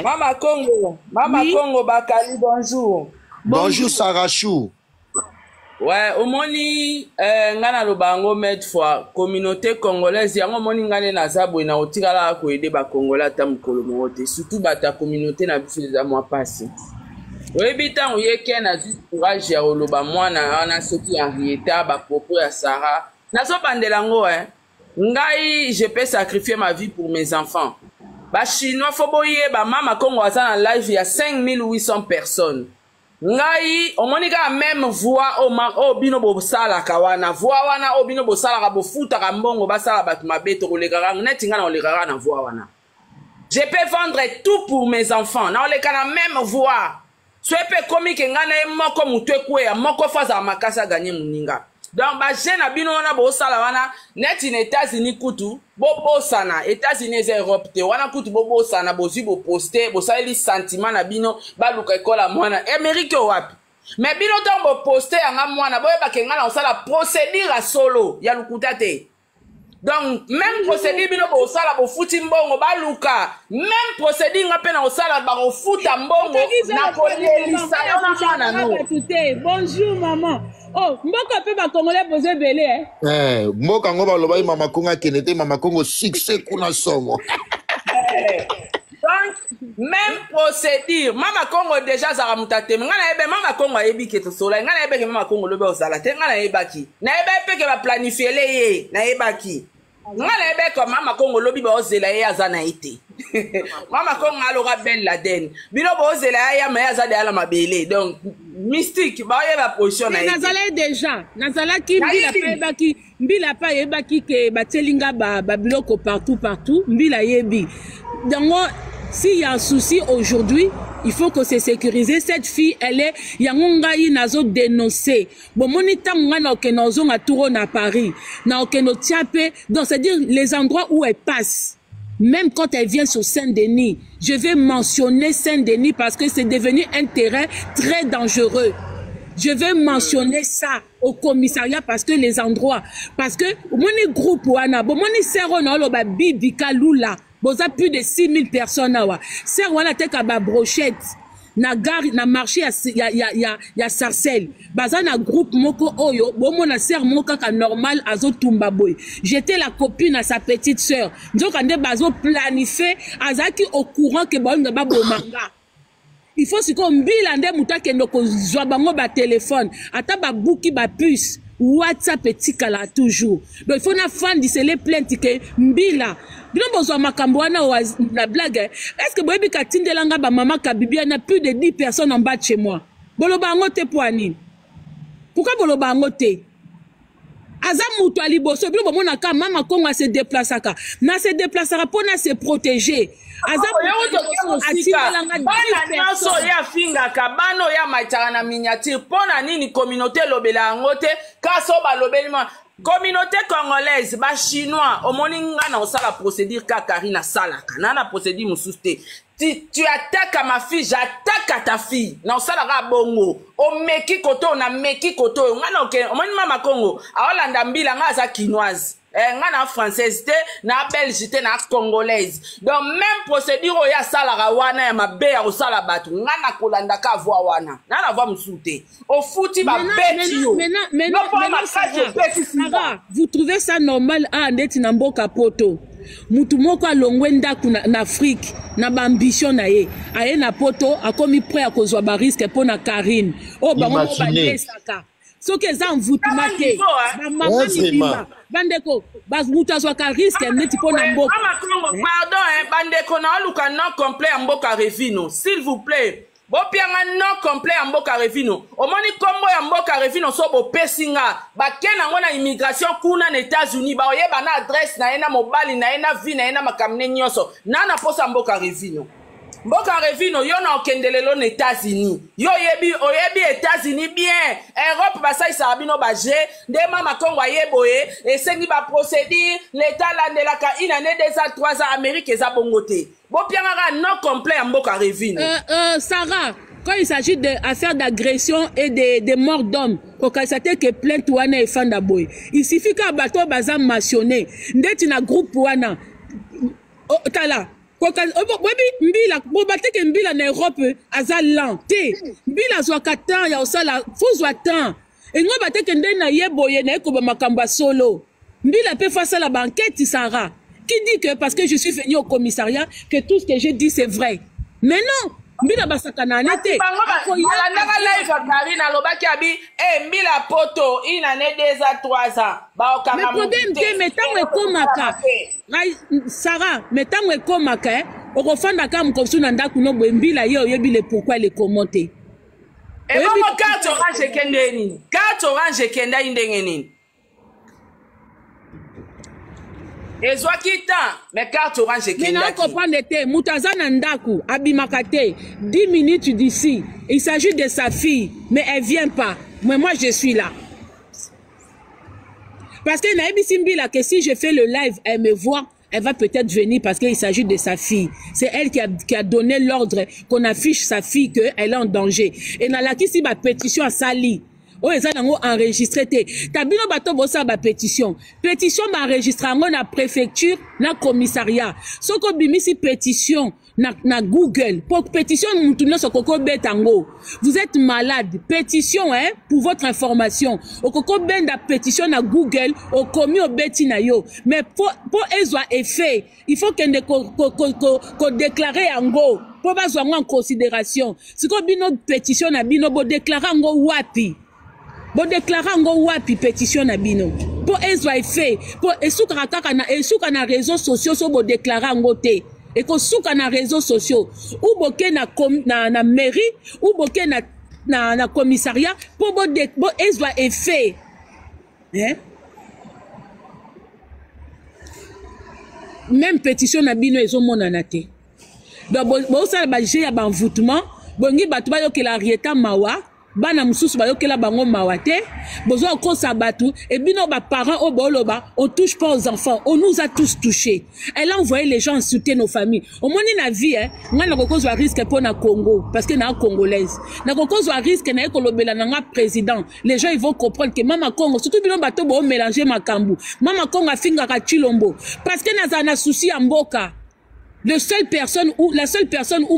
Mama Congo, Congo Bakali, bonjour. Bonjour Sarah Chou. Ouais, au moni ngana lobango met fois communauté congolaise yango moni ngane na zabo na otikala ko aider ba congolais ta mukolo mote surtout ba ta communauté na biso za moi passé. Oui, bitan ou yeke na juste courage ya oloba mwana ana soki Henrietta ba propos ya Sarah. Nazo bandelango ngai je peux sacrifier ma vie pour mes enfants. Ba chinois fo boye ba mama Congo aza na live ya 5800 personnes. Ngai omonika même voix o bino bo sala kawana voix wana o bino bo sala ka bo futa ka mbongo ba sala bat mabeto ko lekaka neti ngana o lekaka na voix wana. Je peux vendre tout pour mes enfants. Na o lekana même voix. Soepe comique ngana e moko mutwe kwe moko faza makasa gagner muninga. Donc ba jeune abino wana bo sala wana net in États-Unis kutu bobo sana États-Unis Europe te wana kutu bobo sana bozi bo poster bo sali sentiment na bino ba luka ekola mwana Amérique wapi. Mais bino ton bo poster anga mwana boye ba kenga na osala procédure à solo ya lukuta te. Donc même procédure bino bo sala bo futi mbongo ba luka même procédure nga pe na osala ba ko futa mbongo na ko lelisa na mwana no. Bonjour maman. Oh, mboka pe ba congolais posé belé mboka ngo ba loba mama Congo kenete mama Congo succès kuna somo. Donc même procédure mama Congo déjà za mutate ngana ebe mama Congo ebi ke to sola ngana ebe ke mama Congo lobe osala te ngana ebaki na ebe pe ke ba planifier le ye na ebaki ngana ebe ko mama Congo lobi ba ozela ye azana ite mama Congo aloka Ben Laden bino ba ozela ya ma azade ala mabele donc mystique ba ye ba position na nazala déjà nazala ki mbila pa ebaki ke batelinga ba biloko partout mbila yebi donc s'il y a un souci aujourd'hui, il faut que c'est sécurisé. Cette fille, elle est yangongai nazo dénoncé. Bon monita ngana okenozo na touro na Paris, na okeno tiape, donc c'est-à-dire les endroits où elle passe. Même quand elle vient sur Saint-Denis, je vais mentionner Saint-Denis parce que c'est devenu un terrain très dangereux. Je vais mentionner ça au commissariat parce que les endroits, parce que mon groupe wana, bon mon sero na lo ba bibika lula. Boza plus de 6000 personnes awa. C'est wana teka ba brochette na gare na marché ya Sarcelles. Baza na groupe moko oyo, bomo na sœur moko ka normal azo tumba boy. J'étais la copine à sa petite sœur. Nzoka nde bazo planifier azaki au courant que ba nga ba bomanga. Il faut si ko mbila nde mutake ndoko zwa bango ba téléphone, ata ba buki ba puce. WhatsApp etikala toujours. Donc il faut na fan di les plaintes que mbila. Bino bozwa makambo wana na blague. Est-ce que boyebi ka tindelanga ba mama ka bibi na plus de 10 personnes en bas de chez moi. Boloba ngo te poani. Pourquoi boloba ngo te? Aza mutu aliboso bino bomona ka mama Congo se déplaçaka. Na se déplacera pour na se protéger. Aza atindelanga 10 personnes ya finga kabano ya machana na miniature pona nini communauté lobela ngo te kaso ba lobeli ma Communauté congolaise, ba chinois, au moninga na osala procédure Karina salaka. Nana procédure mususte. Tu attaques à ma fille, j'attaque à ta fille. Na osala ga bongo. O meki koto na meki koto. Ngana oke, o moni mama Congo. A Hollanda mbila nga za kinoise. Nga na française te, na belge te, na congolaise. Donc même procédure oya salara wana ya mabe ya osala batu. Nga na kolanda ka voix wana. Na na voix musute. Au fouti ba beti yo. Sarah, vous trouvez ça normal à ndeti na mboka poto? Mutu moko alongwe ndaku na Afrique na ba ambition na ye. Aye na poto akomi prêt à kozwa ba risque pour na Karine. Oh bango ba desaka. Soki eza mvutuma te. Maman ndima. Bandeko, mutu azwaka risque neti po na mboka. Pardon, bandeko na oluka non complet en mboka Revino. S'il vous plaît. Bopianga non complet en mboka Revino. Omoni kombo ya mboka Revino so bo pesinga. Bakena ngona immigration kuna na États-Unis ba oyeba na adresse na ena mobali na ena vie na ena makamne nyoso. Nana posa mboka Revino. Mboka Revino yo na okendelelo na États-Unis. Yo oyebi États-Unis bien. Europe basai sa bino baje de mama Congo yeboye esengi ba procédure l'état landelaka une année 2 ans 3 ans Amérique eza bongote. Bopianga non complet en mboka Revino. Sarah, quand il s'agit d'affaires d'agression et de morts d'hommes, au cas que plainte wana efanda boy. Il suffit qu'un bateau bazam mentionné. Ndeti na groupe wana. Tala. Mbila, bobateke mbila na Europe azalan te. Mbila zwaka tan ya osala, fuzwa tan. Et nous bateke nde na yeboye na ekoba makamba solo. Mbila pe face à la banquette Sarah. Qui dit que parce que je suis venu au commissariat, que tout ce que j'ai dit c'est vrai. Mais non, Mbila basakana nete. Karina lobaki abi mbila poto une année 2 ans 3 ans. Ba okanga. Mais problème te metango ekomaka. Sarah, metango ekomaka, okofanda ka mkosu na ndaku no mbila ye oyebile pourquoi le commenter. Et bon carte orange kende nini? Carte orange kenda indenge nini? Mais carte orange mais non, comprendre te, Moutazana Ndaku, Abimakate, 10 minutes d'ici. Il s'agit de sa fille, mais elle vient pas. Mais moi, je suis là. Parce que Naïbi Simbila, que si je fais le live, elle me voit, elle va peut-être venir parce qu'il s'agit de sa fille. C'est elle qui a donné l'ordre qu'on affiche sa fille qu'elle est en danger. Et dans la si ma pétition à Sali. Oh, ils ont enregistré. Tabino bato bossa ba pétition. Pétition ma enregistré na préfecture, na commissariat. Soko bimisi pétition na Google. Pour pétition moutuno soko betango. Vous êtes malade. Pétition hein pour votre information. Au koko benda pétition na Google au commis au beti na yo. Mais pour ezwa effet, il faut qu'on déclare ango. Pour bazwa en considération. Soko bino pétition na bino bo déclarer ango wapi. Bon déclarer ngo wapi pétition na bino pour ezwa fait pour esuka kaka na esuka na réseaux sociaux so bo déclarer ngo te et ko suka na réseaux sociaux ou boke na mairie ou boke na commissariat pour bo ezwa fait hein même pétition na bino ezo monana te donc bo ça ba j'ai ya ba envoûtement bongi batu ba yo ke la rieta mawa bana mususu bayokela bango mawate bozo ko sabatu et bino ba parents au boloba on touche pas aux enfants on nous a tous touchés. Elle a envoyé les gens insulter nos familles au moni na vie hein ngana kokozwa risque pour na Congo parce que na congolaise na kokozwa risque na ekolobela na président les gens ils vont comprendre que mama Congo surtout bino bato bo mélanger makambu mama Congo afinga ka Chilombo parce que na souci à mboka. La seule personne où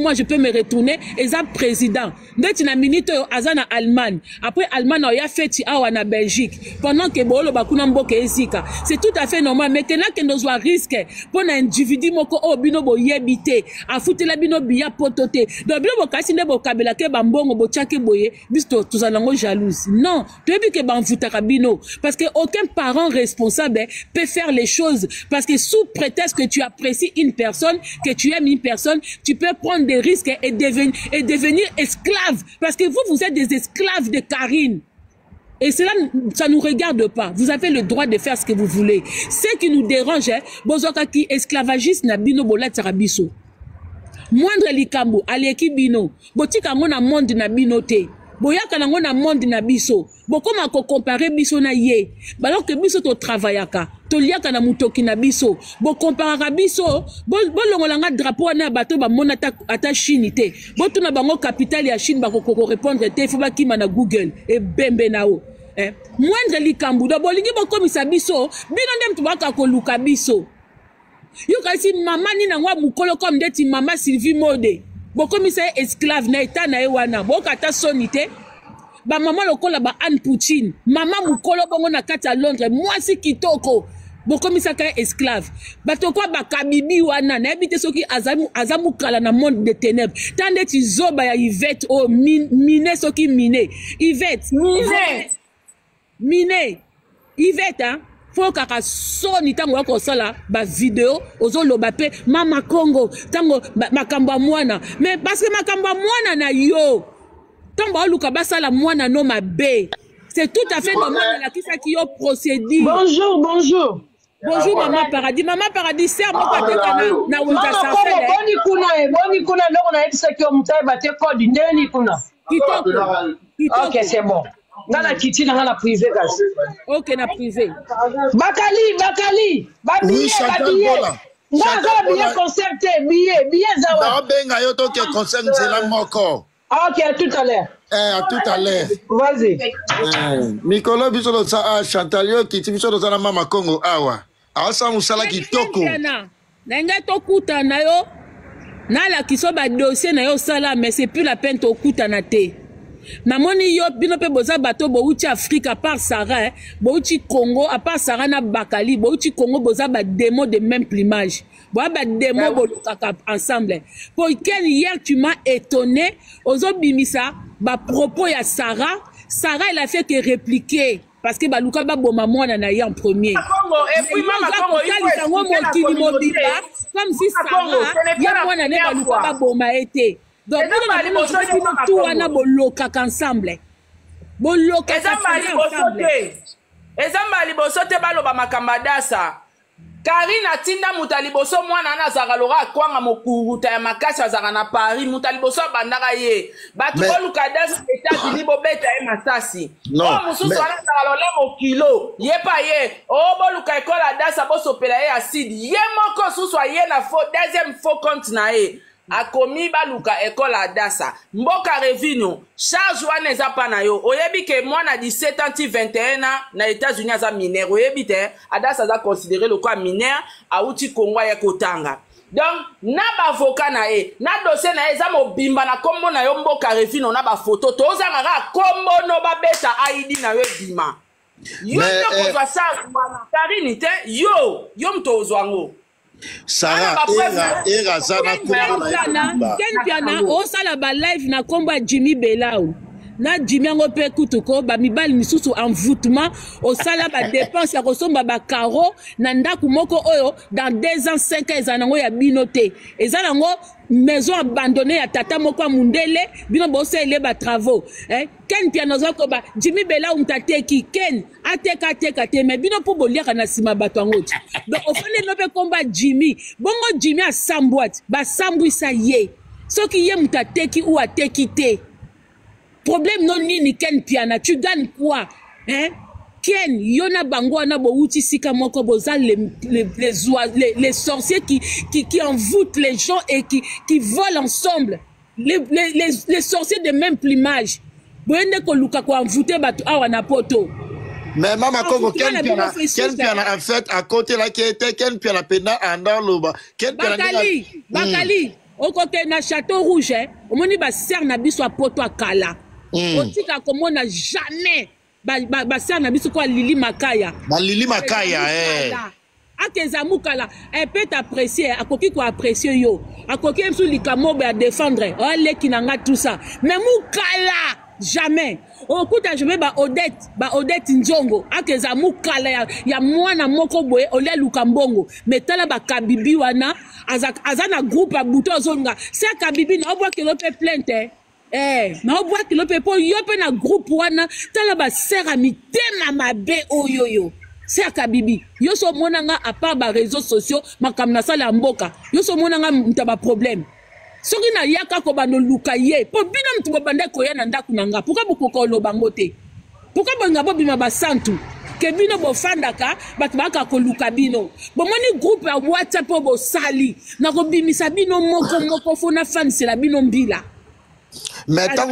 moi je peux me retourner est un président. Ndeti na minute azana Allemagne. Après Allemagne on y a fait awa na Belgique. Pendant que bolo bakuna mboka ezika. C'est tout à fait normal mais que là que nous risque pour un individu moko obino bo yebité. A foutela bino biya pototé. Donc bino bokasi ne bokabela ke bambongo bochake boye. Bisto tuzanango jalouse. Non, tu veux que banvutaka bino parce que aucun parent responsable peut faire les choses parce que sous prétexte que tu apprécies une personne que tu aimes une personne, tu peux prendre des risques et devenir esclave. Parce que vous êtes des esclaves de Karine. Et cela, ça ne nous regarde pas. Vous avez le droit de faire ce que vous voulez. Ce qui nous dérange, bozoka ki esclavagiste na bino bola tarabiso. Moindre likambo, alieki bino. Botika ngona monde na bino te. boyaka nango na monde na biso bokoma ko comparer biso na ye alors que biso to travaillaka to liaka na mutoki na biso bo comparaka biso bolongolanga drapeau na bato ba mona ata Chine te botuna bango capitale ya Chine ba ko répondre te faut ba kima na Google e bembe nao moindre likambu do bolingi bokomisa biso bino ndem tubaka ko luka biso yo kasi mama ni na ngwa mukolo comme ndeti mama Sylvie Mode bokomisa esclave na eta na ewana bokata sonite ba mama lokola ba Anne Poutine mama mukolo bongo na kati ya Londres mwasi kitoko bokomisa ka esclave bato kwa bakabibi wana na ebite soki azamu kala na monde de ténèbres tande ti zoba ya Yvette o mine soki mine Yvette hein faut kaka soni tango wako sala ba vidéo ozoloba pe mama Congo tango makambo mwana mais parce que makambo mwana na yo tango luka basala mwana no mabe c'est tout à fait normal la kisa ki yo procédure. Bonjour Maman Paradis sert mon côté na unza sa fait boni kuna ndoko na yebisa ki omutai bate code ndeni kuna kitoko. OK, c'est bon. Ngala kiti na ngala privé kasi. OK na privé. Bakali. Oui, Chantal. Ngala billet concerté, billet zawa. Ba benga yo to ke concert nzela moko. OK, à tout à l'heure. À tout à l'heure. Vas-y. Mikolo biso sa Chantal yo kiti biso na mama Congo awa. Asa musala kitoko. Na nga to kuta na yo. Na la kiso ba dossier na yo sala mais c'est plus la peine to kuta na te. Namoni yo bino pe boza bato bouti Afrique à part Sarah bouti Congo à part Sarah na Bakali bouti Congo boza ba démo de même plumage ba démo bolokaka ensemble pour quel hier tu m'as étonné ozo bimisa ba propos ya Sarah elle a fait que répliquer parce que baluka ba boma mwana na ye en premier et puis mama Congo comme si Sarah ya mwana ne baluka ba boma été. Donc, tout wana boloka ensemble. Boloka ensemble. Ezamba liboso te baloba makambadasa. Karina tinda muta liboso mwana na zagalora kwanga mokuruta ya makasi azaka na Paris muta liboso bandaka ye. Batu boluka dasa États-Unis bobeta e masasi. Oh mususu wana zagalole mokilo. Ye pa ye. Oh boluka ekola dasa bosopela ye acide. Ye moko susu ye na deuxième faux compte na ye. Akomi baluka école adasa mboka revino charge wana eza pa na yo oyebi ke mwana 17 ans 21 ans na États-Unis aza mineur oyebi te adasa aza considéré le quoi mineur auti Congo ya kotanga donc na ba avocat na e na dossier na eza mobimba na kombo na yo mboka revino na ba photo tozanga ka kombo no ba beta ID na yo bima yo no ko sa wana Karine te yo mtozwango Sarah era zana Ken piana o sala ba live na komba Jimmy Belau na Jimmy ngo pe kutuko ba mibali misusu envoûtement o sala ba dépense ya kosomba ba caro na ndaku moko oyo dans 2 ans 5 ans ezanango ya binote ezanango maison abandonnée ya tata moko mundele bino bosele ba travaux Ken piano zako ba Jimmy Belau mtateki Ken ateka te mais bino po boliaka na sima bato ngoti donc au fond no pe komba Jimmy bongo Jimmy a sambwat ba sambwisa ye soki ye mtateki ou ateki te problème non ni Ken piana tu gagnes quoi Ken yona bango na bouti sika moko boza les sorciers qui envoûtent les gens et qui volent ensemble les sorciers de même plumage boende ko luka ko envoûter bato awa na poto. Mais maman Congo Ken piana en fait à côté là qui était Ken piana pena andar loba Ken piana Bakali au côté na château rouge omoni ba ser na biso a poto akala otika komona jamais ba ser na biso ko Lili Makaya akeza mukala peut apprécier akoki ko apprécier yo akoki msu likamobe à défendre ole kinanga tout ça mais mukala jamais okuta je ba Odette Njongo akeza mukala ya mwana moko boye ole lukambongo metala ba kabibi wana azana groupe a buto zonga c'est kabibi na obwa ke lope plainte na obwa ke lope po yope na groupe wana tala ba sera mitema mabe oyoyo c'est kabibi yo so monanga à part ba réseaux sociaux makamna sala mboka yo so monanga mtaba problème soki na yaka ko bando luka ye po bino mtu bande ko ya na ndaku nanga pourquoi boko lo bangote pourquoi banga bo bima basantu ke bino bo fandaka bat baka ko luka bino bo moni groupe ya WhatsApp bo sali na ko bimisa bino moko fona fan c'est la bino mbila. Mais tant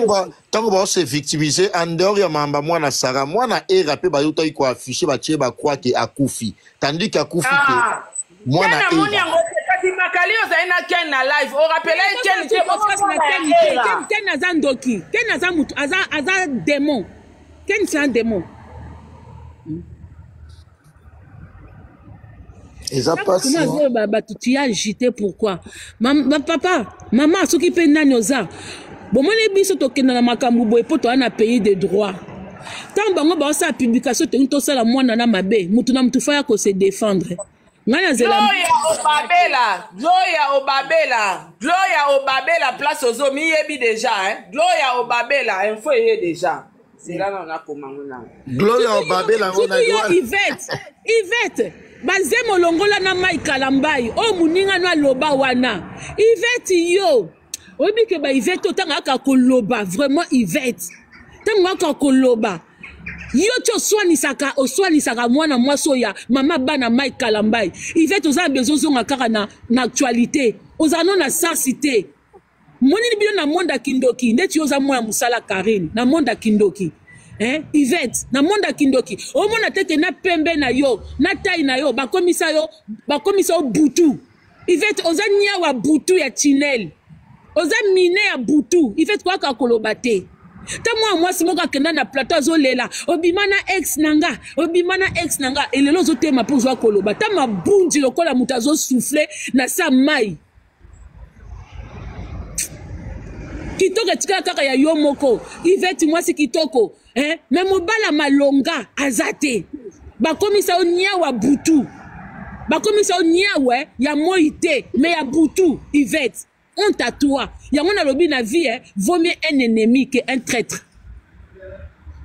qu'on va se victimiser en dehors ya mamba mwana Sarah mwana erape ba yuta iko afficher ba tie ba croire que akufi tandis que akufi que mwana Bakali ozaina ken na live o rappelle ken ken azandoki ken azamutu aza démon ken c'est un démon et ça passe bah tu as agité pourquoi papa maman soki pe nani oza bon moni biso to kenda na makambu boy poto na pays de droit tant bango ba sa publication to sala mwana na mabe mutu na mutu faya ko se défendre. Gloria Obabela place aux hommes yebi déjà hein Gloria Obabela info yé déjà c'est là on a comment on a Gloria Obabela on a Yvette bazemo longola na mai kalambai o muninga na loba wana Yvette yo obi ke ba Yvette tanga ka koloba vraiment Yvette tanga ka koloba yo to swani saka mwana mwaso ya mama bana mai kalambai Yvette oza besoin ngaka na actualité ozano na sensité moni bio na monda kindoki ndeti oza moya musala Karine na monda kindoki Yvette na monda kindoki o mona teke na pembe na yo na tai na yo bakomisa yo butu Yvette oza nya wa butu ya Chinel oza mine ya butu Yvette kwa ka kolobate ta moi simoka kenda na plateau azolela obimana ex nanga et lelo zotema pour zwa koloba ta mabundi lokola mutazo souffler na sa mai kitoko tika kaka ya yo moko Yvette mwasi kitoko mais mobala malonga azate bakomisa onia wa butu bakomisa onia we ya moite mais ya butu Yvette honte à toi. Yango na lobi na vie vaut mieux un ennemi que un traître.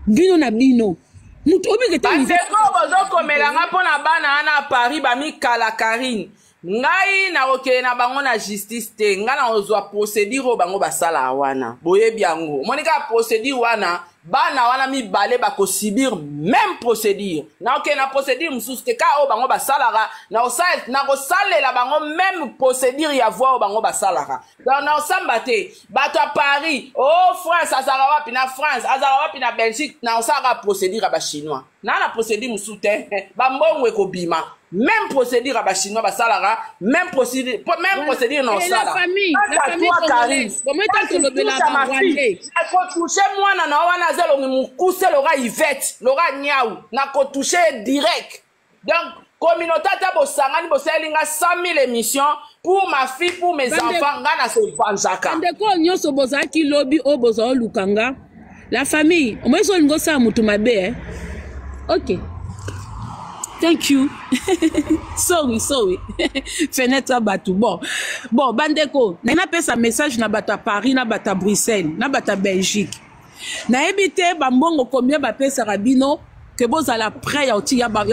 Bino na bino. Mutu obi ke ta Yvette. Bozo komelanga pona bana ana Paris ba mi kala Karine. Ngai na okele na bango na justice te. Nga na ozwa procédure bango basala wana. Boyebi yango. Monika procédure wana bana wana mi balé ba ko subir même procédure. Na okele na procédure mususu te ka o bango basalara na osal na ko salela bango même procédure ya voix o bango basalara. Donc na osamba te bato à Paris, oh France azala wapi na France, azala wapi na Belgique na osara procédure ba chinois. Na procédure mususu te ba mbongo ekobima. Même procédure à chinois basalara, même procédure non sala. La famille congolaise. Comment tu le bela rwandais? Na ko toucher moi na wana zelo mukuse lora Yvette, lora Niaou, na ko toucher direct. Donc communauté ta bosangani boselinga 100 000 émissions pour ma fille, pour mes enfants, ngana se banzaka. Ndeko nyoso bozaki lobby o bozo lukanga. La famille, moi so ngosa mutu mabe OK. Thank you. sorry. Fenêtre batu. Bon, bandeko, na pesa message na bata Paris, na bata Bruxelles, na bata Belgique. Na ebite bambongo combien ba pesa rabino que boz à la près ya otia ba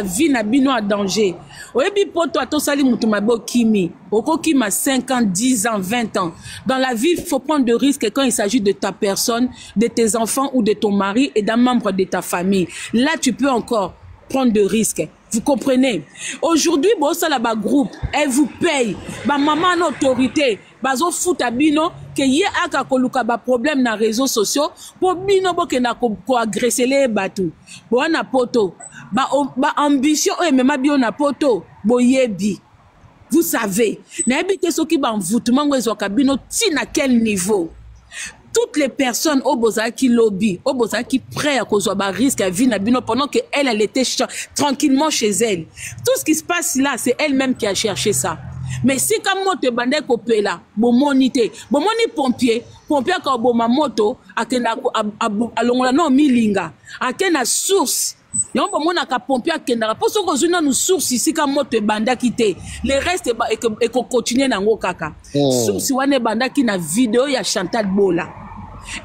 vie na bino en danger. Oyebi poto atosali mutu mabo kimi. Oko kima 5 ans, 10 ans, 20 ans. Dans la vie, il faut prendre de risques quand il s'agit de ta personne, de tes enfants ou de ton mari et d'un membre de ta famille. Là, tu peux encore prendre de risques. Vous comprenez? Aujourd'hui, bon, ça là, groupe, elle vous paye. Ba maman en autorité, bazo fout à bino, que yé aka koluka ba problème na réseaux sociaux, pour bino bo ke na ko agresser les bateaux. Bon, na poto. Ba ambition, mais ma bio na poto, bo yebi. Vous savez, na ebite soki ba envoûtement wezo kabino ti na quel niveau? Toutes les personnes au Bozaki lobby, au Bozaki prêt à cause de risque à vie pendant que elle était tranquillement chez elle. Tout ce qui se passe là, c'est elle-même qui a cherché ça. Mais si comme moi te bandais copé là, bon monité, bon moni pompier quand bon ma moto, à l'ongola non milinga, à quelle source. Yon bon mona ka pompier à kendara. Pour ce que nous source ici comme moi te banda quitté, le reste et qu'on continue dans kaka. Source wane banda qui na vidéo ya Chantal Bola.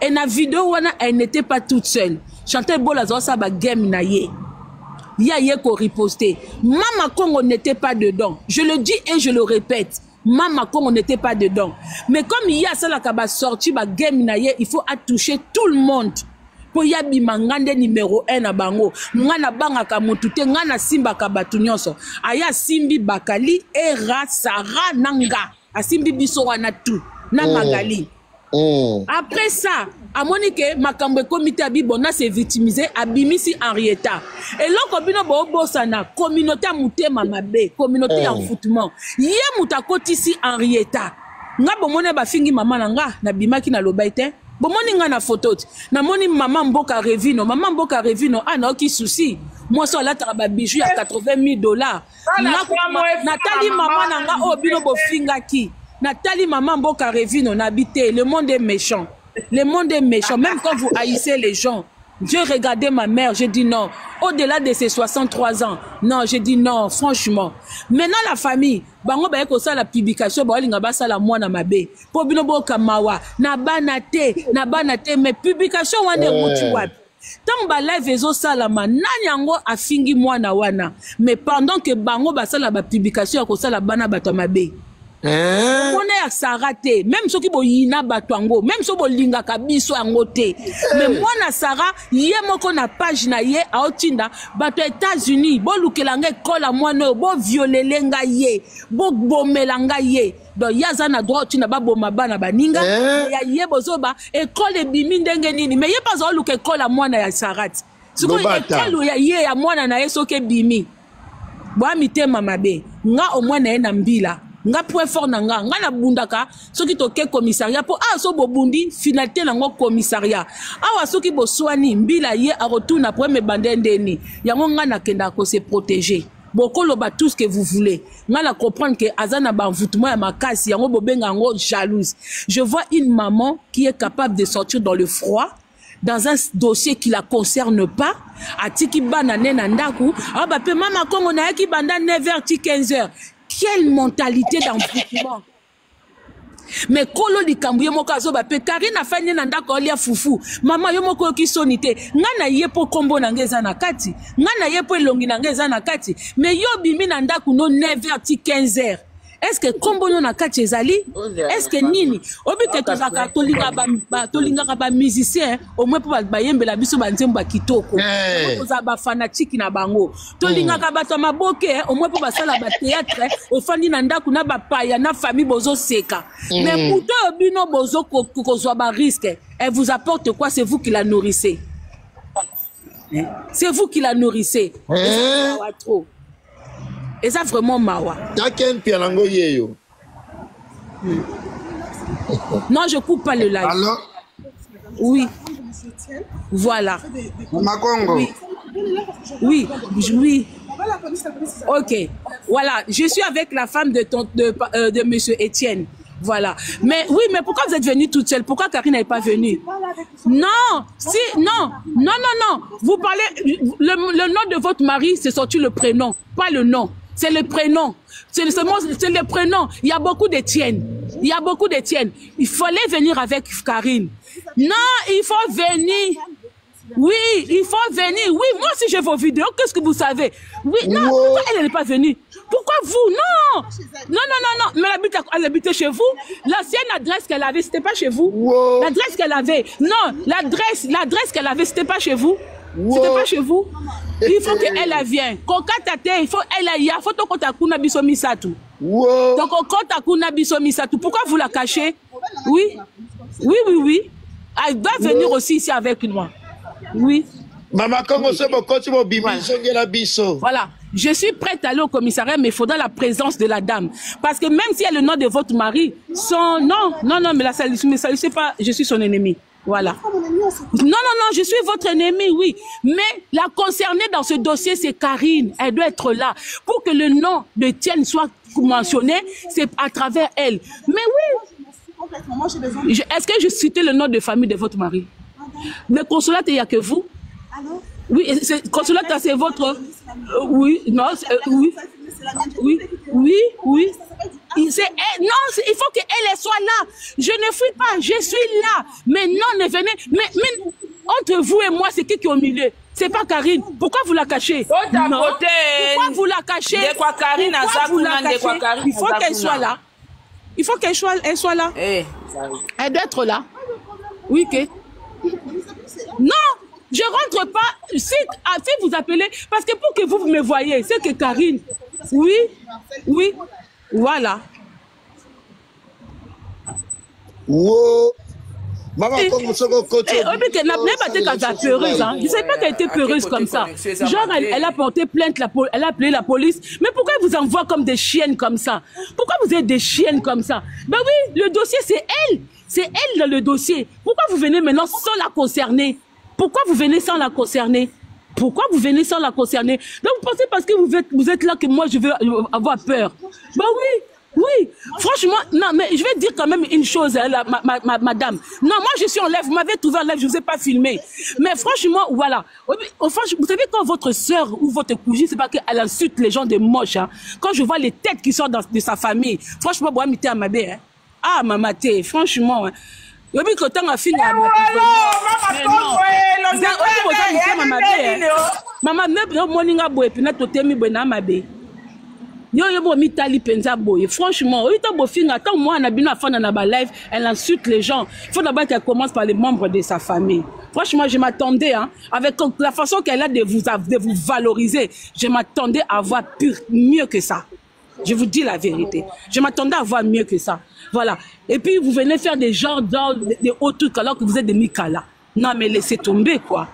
Et na vidéo wana elle n'était pas toute seule. Chantal Bola zo sa ba game na ye. Ya ye ko riposter. Mama Congo n'était pas dedans. Je le dis et je le répète. Mama Congo n'était pas dedans. Mais comme il y a ça la kaba sorti ba game na ye, il faut toucher tout le monde. Pour y abima ngande numéro 1 na bango. Ngana banga ka mutute ngana simba ka batu nyonso. Aya simbi bakali era sara nanga. A simbi biso wana tout. Na magali. Après ça, à Monique, Makambe comité abibona s'est victimisé, abimisi Henrietta. Et là, comme bo sana, communauté mouté mamabe, communauté en foutement. Yé moutakoti ici Henrietta. Nga bomone ba fingi mama nanga, na bimaki na lobaite. Bomoni nga na photo. Na moni maman Mboka Revino, ah na oki souci. Moi ça là ta ba bijou à $80,000. Nathalie maman nanga o bino bo finga ki. Nathalie maman Mboka Revino n'habité. Le monde est méchant. Le monde est méchant. Même quand vous haïssez les gens. Dieu regardait ma mère. J'ai dit non. Au-delà de ses 63 ans. Non, j'ai dit non, franchement. Maintenant, la famille. Bango ba yeko sa la publication. Ba linga ba sa la mwana mabe. Po bino bo kamawa. Na banate. Mais publication wane rotu wapi. Tant ba live ezo salama. Nanyango a fingi mwana wana. Mais pendant que bango ba sa la publication yako sa la bana bato mabe. On est à s'arrêter, même ceux qui bo yina batwango, même ceux bo linga kabiso angote. Mais moi na Sarah, yé moko na page na yé a otinda, bato États-Unis, bo lukelanga kola moi no, bo violelenga yé, bo bomelanga yé. Donc yaza na droit otinda ba boma bana baninga, ya yé bozoba école bimi ndenge nini, mais yé pas zo luke kola moi na ya Sarah. Siko école ya yé ya moi na yeso ke bimi. Bo amite mamabe, nga au moins na na mbila. Nga point fort nanga na bundaka soki toke commissariat po so bo bundi finalité nango commissariat awa soki bo swani mbila ye a retourna pour me bandendeni yango nga na kenda ko se protéger bokolo ba tout ce que vous voulez nga na comprendre que azana ba envoûtement ya makasi yango bo benga ngo jalouse. Je vois une maman qui est capable de sortir dans le froid dans un dossier qui la concerne pas, atiki banane na ndaku, ba pe mama Congo na ki banda 9h ti 15h. Quelle mentalité d'envoûtement. Mais kolo di kambuye moko azoba pe Karine afanye na ndako lia fufu. Mama yo moko ki sonité. Ngana yepo kombo na ngeza na kati. Ngana yepo elongi na ngeza na kati. Mais yo bimi na ndako no 9h ti 15h. Est-ce que kombo no na kati ezali? Est-ce que nini? Obi ke tozaka tolinga ba musicien au moins pour ba yembela biso ba nzemba kitoko. Toza ba fanatique na bango. Tolinga ka bato maboke au moins pour ba sala ba théâtre au fandi na ndako na ba paya na famille bozo seka. Mais pour to bino bozo ko ba risque. Elle vous apporte quoi? C'est vous qui la nourrissez. C'est vous qui la nourrissez. Trop. Et ça vraiment mawa. Non, je coupe pas le live. Alors? Oui. Voilà. Makongo. Oui. Oui. Ok. Voilà. Je suis avec la femme de monsieur Étienne. Voilà. Mais oui, mais pourquoi vous êtes venue toute seule? Pourquoi Karine n'est pas venue? Non, si, non. Vous parlez, le nom de votre mari, c'est sorti le prénom, pas le nom. C'est le prénom. C'est le prénom. Il y a beaucoup d'Étienne. Il fallait venir avec Karine. Non, il faut venir. Oui, il faut venir. Oui, moi aussi j'ai vos vidéos. Qu'est-ce que vous savez? Oui, non, pourquoi elle n'est pas venue? Pourquoi vous? Non. Mais elle habitait chez vous. L'ancienne adresse qu'elle avait, c'était pas chez vous. L'adresse qu'elle avait. Non, l'adresse qu'elle avait, c'était pas chez vous. C'était pas chez vous. Il faut qu'elle vienne. Il faut qu'elle aille. Il faut que biso misatu. Donc, biso misatu. Pourquoi vous la cachez? Oui. Elle doit venir aussi ici avec moi. Oui. Maman, comment c'est voilà. Je suis prête à aller au commissariat, mais il faudra la présence de la dame. Parce que même si elle est le nom de votre mari, non, mais ça ne sait pas, je suis son ennemi. Voilà. Non, je suis votre ennemi, oui. Mais la concernée dans ce dossier, c'est Karine. Elle doit être là. Pour que le nom de Tienne soit mentionné, c'est à travers elle. Mais oui. Est-ce que je citais le nom de famille de votre mari? Le consulat, il n'y a que vous? Oui, consulat, c'est votre... oui, non, oui. Non, il faut qu'elle soit là. Je ne fuis pas, je suis là. Mais non, ne venez. Mais entre vous et moi, c'est qui est au milieu? C'est pas Karine. Pourquoi vous la cachez? Non. Pourquoi vous la cachez? Il faut qu'elle soit là. Il faut qu'elle soit là. Eh, elle doit être là. Oui, que. Non, je rentre pas. Si vous appelez, parce que pour que vous me voyez, c'est que Karine. Oui, oui, voilà. Wow. Maman, Je ne savais pas qu'elle était peureuse comme ça. Genre, elle a porté plainte, elle a appelé la police. Mais pourquoi elle vous envoie comme des chiennes comme ça? Pourquoi vous êtes des chiennes comme ça? Ben oui, le dossier, c'est elle. C'est elle dans le dossier. Pourquoi vous venez maintenant sans la concerner? Pourquoi vous venez sans la concerner? Pourquoi vous venez sans la concerner? Donc vous pensez parce que vous êtes là que moi je veux avoir peur? Ben oui. Oui, franchement, non, mais je vais dire quand même une chose, hein, madame. Non, moi je suis en live, vous m'avez trouvé en live, je ne vous ai pas filmé. Mais franchement, voilà. Enfin, vous savez, quand votre soeur ou votre cousine, c'est pas qu'elle insulte les gens de moches. Hein. Quand je vois les têtes qui sortent de sa famille, franchement, moi, je à ma bé, hein. Ah, mamate, franchement. Hein. Yobi ko tanga fini ya mama me moninga boye pina totemi boye na mabe. Yo bo mitali penza boye. Franchement, ita bo finga tant moi na bino afana na ba live, elle insulte les gens. Il faut d'abord qu'elle commence par les membres de sa famille. Franchement, je m'attendais hein, avec la façon qu'elle a de vous valoriser, je m'attendais à voir mieux que ça. Je vous dis la vérité. Je m'attendais à voir mieux que ça. Voilà. Et puis, vous venez faire des genres des hauts trucs alors que vous êtes des Mikala. Non, mais laissez tomber, quoi.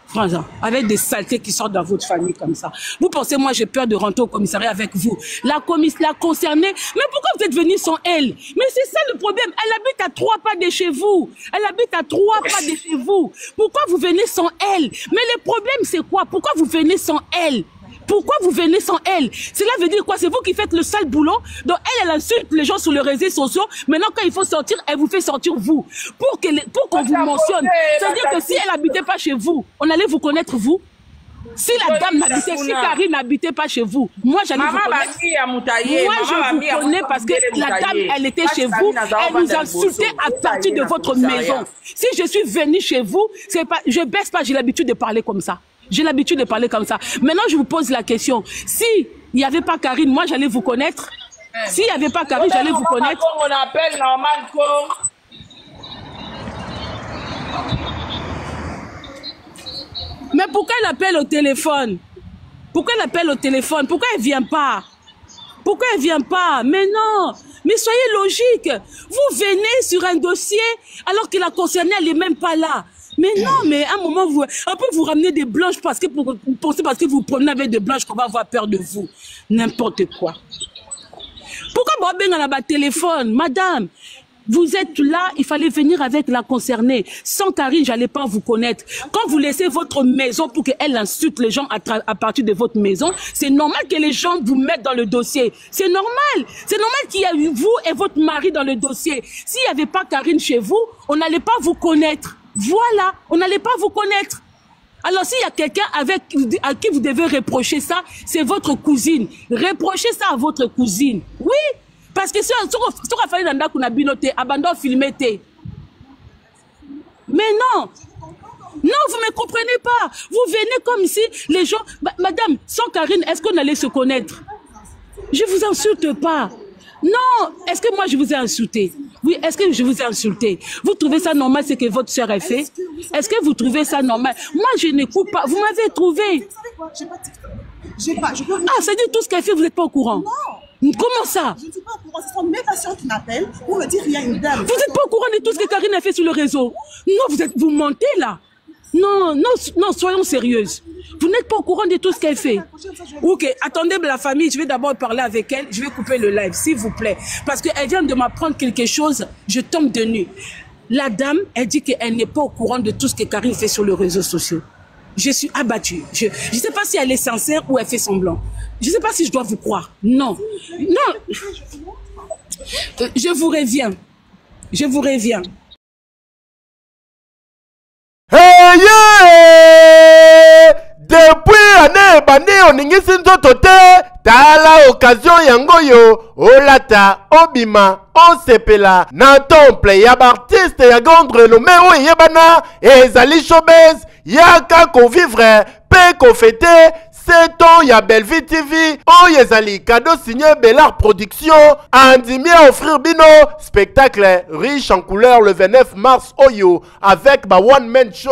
Franchement, avec des saletés qui sortent dans votre famille comme ça. Vous pensez, moi, j'ai peur de rentrer au commissariat avec vous. La concernée, mais pourquoi vous êtes venu sans elle? Mais c'est ça le problème. Elle habite à 3 pas de chez vous. Elle habite à 3 pas de chez vous. Pourquoi vous venez sans elle? Mais le problème, c'est quoi? Pourquoi vous venez sans elle? Pourquoi vous venez sans elle? Cela veut dire quoi? C'est vous qui faites le sale boulot. Donc elle insulte les gens sur les réseaux sociaux. Maintenant, quand il faut sortir, elle vous fait sortir vous. Pour qu'on vous mentionne. C'est-à-dire que si elle n'habitait pas chez vous, on allait vous connaître vous. Si la dame n'habitait, si Karine n'habitait pas chez vous, moi j'allais vous connaître. Moi je vous connais parce que la dame, elle était chez vous, elle nous insultait à partir de votre maison. Si je suis venue chez vous, c'est pas, je baisse pas, j'ai l'habitude de parler comme ça. J'ai l'habitude de parler comme ça. Maintenant, je vous pose la question. Si il n'y avait pas Karine, moi, j'allais vous connaître. S'il n'y avait pas Karine, j'allais vous connaître. On appelle normal. Mais pourquoi elle appelle au téléphone? Pourquoi elle appelle au téléphone? Pourquoi elle ne vient pas? Pourquoi elle ne vient pas? Mais non. Mais soyez logique. Vous venez sur un dossier alors que la concernée, elle n'est même pas là. Mais non, mais à un moment, on peut vous ramener des blanches parce que vous pensez parce que vous prenez avec des blanches qu'on va avoir peur de vous. N'importe quoi. Pourquoi vous avez un téléphone? Madame, vous êtes là, il fallait venir avec la concernée. Sans Karine, je n'allais pas vous connaître. Quand vous laissez votre maison pour qu'elle insulte les gens à partir de votre maison, c'est normal que les gens vous mettent dans le dossier. C'est normal. C'est normal qu'il y ait vous et votre mari dans le dossier. S'il n'y avait pas Karine chez vous, on n'allait pas vous connaître. Voilà, on n'allait pas vous connaître. Alors s'il y a quelqu'un à qui vous devez reprocher ça, c'est votre cousine. Reprochez ça à votre cousine. Oui, parce que si on a fallu dans la binoté, abandon filmé. Mais non, non, vous ne me comprenez pas. Vous venez comme si les gens... Madame, sans Karine, est-ce qu'on allait se connaître? Je ne vous insulte pas. Non, est-ce que moi je vous ai insulté? Oui, est-ce que je vous ai insulté? Vous trouvez ça normal ce que votre soeur a fait? Est-ce que vous trouvez ça normal? Moi je n'écoute pas, vous m'avez trouvé. Ah, ça dit tout ce qu'elle fait, vous n'êtes pas au courant? Non. Comment ça? Je ne suis pas au courant, ce sont mes patients qui m'appellent pour me dire qu'il y a une dame. Vous n'êtes pas au courant de tout ce que Karine a fait sur le réseau? Non, vous mentez là. Non, non, non, soyons sérieuses. Vous n'êtes pas au courant de tout ce qu'elle fait. Ok, attendez la famille, je vais d'abord parler avec elle. Je vais couper le live, s'il vous plaît. Parce qu'elle vient de m'apprendre quelque chose, je tombe de nu. La dame, elle dit qu'elle n'est pas au courant de tout ce que Karine fait sur les réseaux sociaux. Je suis abattue. Je ne sais pas si elle est sincère ou elle fait semblant. Je ne sais pas si je dois vous croire. Non. Non. Je vous reviens. Je vous reviens. Hey, yeah! Depuis année bandi oningisi nzoto te tala occasion yango yo olata obima osepela na temple ya artiste ya grande renommée o yebana ezali showbiz yaka ko vivre pe ko fêter ton ya Belleville TV oyo ezali cadeau signé Bellard Production andimi à offrir bino spectacle riche en couleurs le 29 mars oyo avec ba one man show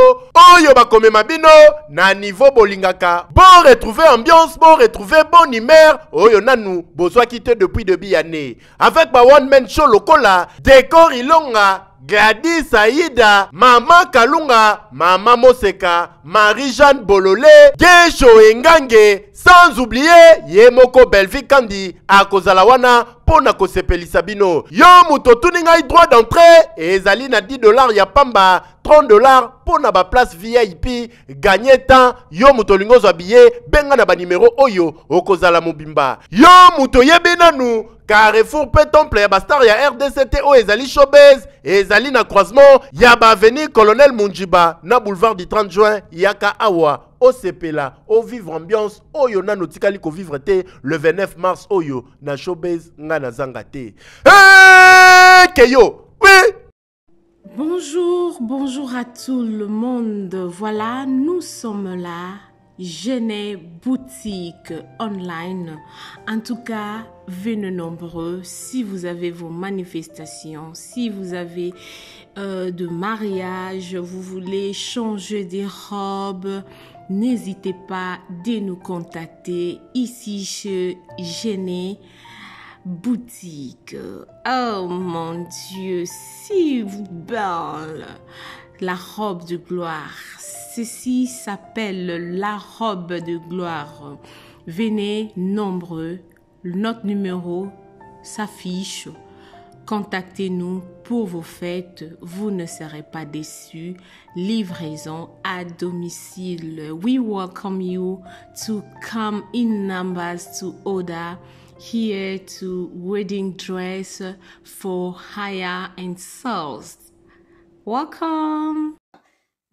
oyo bakomema bino na niveau bolingaka bon retrouver ambiance bon retrouver bon humeur oyo nanu bozwa quitté depuis début année avec ba one man show lokola décor ilonga Gladys Aïda, Mama Kalunga, Mama Moseka, Marie-Jeanne Bololé, Gesho Engange, sans oublier Yemoko Belleville Kandi, Akozalawana, Pona Kosepelisa bino. Yo muto tuninga droit d'entrée, et ezali na $10 ya pamba, $30 pona ba place VIP, gagner temps, yo muto lingo habillé, benga na ba numéro oyo, okozala mobimba. Yo muto yebinanu, Carrefour P Temple ya bastar ya RDCT o ezali showbiz ezali na croisement ya ba avenue Colonel Munjiba na boulevard du 30 juin yaka awa o sepela o vivre ambiance oyo na notikali ko vivre te le 29 mars oyo na showbiz nga na zanga te. Keyo oui. Bonjour à tout le monde. Voilà, nous sommes là. Genève boutique online. En tout cas, venez nombreux. Si vous avez vos manifestations, si vous avez de mariage, vous voulez changer des robes, n'hésitez pas de nous contacter ici chez Genève boutique. Oh mon Dieu, si vous belle. La robe de gloire. Ceci s'appelle la robe de gloire. Venez nombreux. Notre numéro s'affiche. Contactez-nous pour vos fêtes. Vous ne serez pas déçus. Livraison à domicile. We welcome you to come in numbers to order here to wedding dress for hire and sales. Welcome.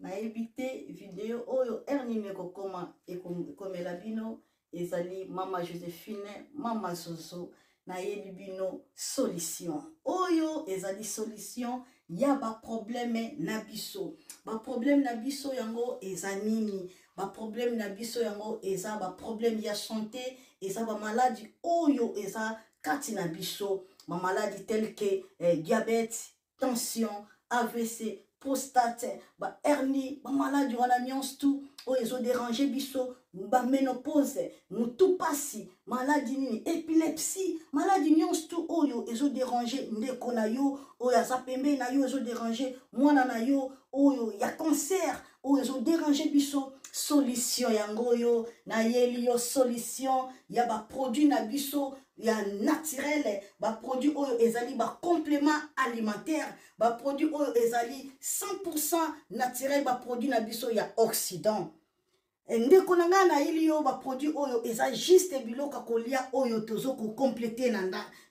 Na évité vidéo oyo ernime kokoma ekomela bino ezali mama Joséphine mama Zozo na yebi bino solution oyo ezali solution ya ba problème na biso yango ezanini ba problème na biso yango eza ba problème ya santé eza ba maladie oyo eza kati na biso ba maladie telle que diabète tension AVC, prostate, ba hernie, ba maladie wana nyonso tout oyo ezo déranger biso, ba ménopause, mutu pasi, maladie nini, épilepsie, maladie nyonso tout oyo ezo déranger ndeko na yo, oyo aza pembe na yo ezo déranger mwana na yo, oyo ya cancer, oyo ezo déranger biso. Solution yango yo na yeli yo solution ya ba produit na biso ya naturel ba produit oyo ezali ba complément alimentaire ba produit oyo ezali 100% naturel ba produit na biso ya Occident ndeko nanga na yeli yo ba produit oyo eza juste biloka kolia oyo tozo ko compléter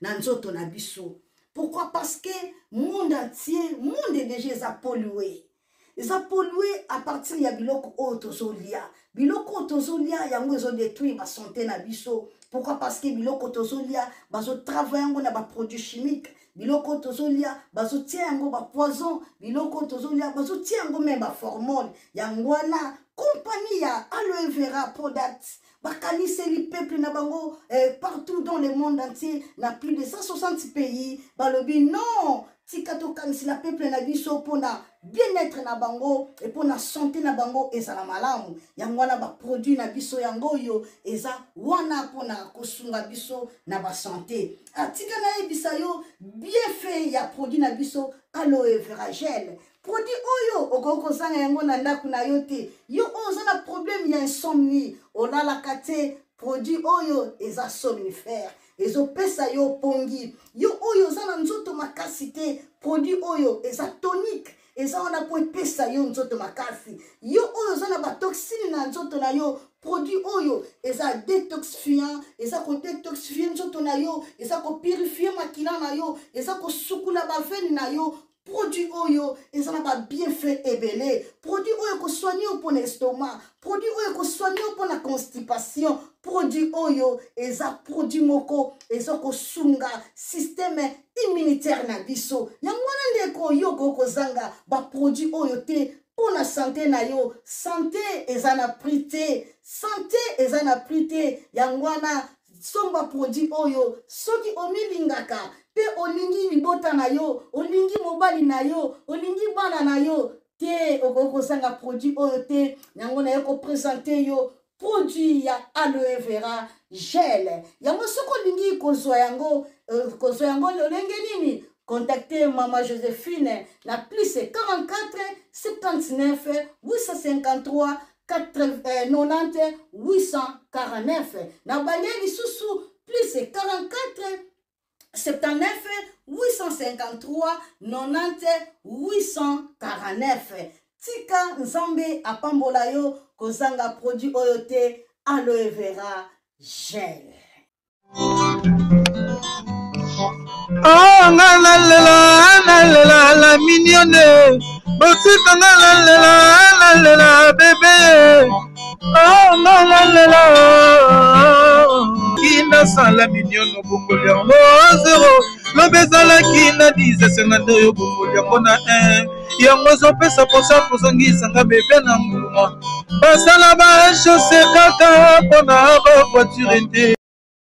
na nzoto na biso. Pourquoi? Parce que monde entier monde déjà pollué. Eza pollué à partir ya biloko otozolia. Biloko otozolia yango ezo détruire ba santé na biso. Pourquoi? Parce que biloko otozolia bazo travailler yango na ba produits chimiques. Biloko otozolia bazo tia yango ba poison. Biloko otozolia bazo tia yango même ba hormone. Yango wana compagnie ya aloe vera products. Bakanise li peuple na bango partout dans le monde entier na plus de 160 pays. Balobi non. Tikato kanisi la peuple na biso pona bien-être na bango et pona santé na bango ezala malamu yango wana ba produit na biso yango yo eza wana pona kosunga biso na ba santé atika na ebisa yo bien fait ya produit na biso aloe vera gel produit oyo okoko zanga yango na ndaku na yo te yo oza na problème ya insomnie olala kate produit oyo eza somnifère ezo pesa yo pongi yo oyo za na nzoto makasi te produit oyo eza tonique eza wana po pesa yo nzoto makasi yo oyo za na ba toxine na nzoto na yo produit oyo eza détoxifiant eza ko détoxifier nzoto na yo eza ko purifier makila na yo eza ko sukula ba veine na yo. Produit oyo ezana ba bienfait ebele produit oyo ko soigner pour l'estomac produit oyo ko soigner pour la constipation produit oyo eza produit moko eza ko sunga système immunitaire na biso yango ndeko yo ko zanga ba produit oyo te pour la santé na yo. Santé ezana prité. Santé ezana prité. Yangwana somba produit oyo. Soki omilingaka. Pe olingi libota na yo. Olingi mobali na yo. Olingi bana na yo. Te okokosanga produit oyo te. Yangwana yoko présenter yo. Produit ya aloe vera gel. Yango soko lingi kozwa yango lolenge nini? Contactez Maman Joséphine. La plus c'est 44 79 853 90 849. Na balieli susu plus c'est 44 79 853 90 849. Tika Nzambe apambola yo kozanga produit oyote aloe vera gel. Oh la mignonne, botika la bébé. Oh la kina sala mignonne bokoli yango zero. Lobezala kina 10 50 yo bokoli yango na 1. Yango zopesa posa kozongisa nga bébé na mbuma. Basala ba chaussée kaka pona ba voiture te.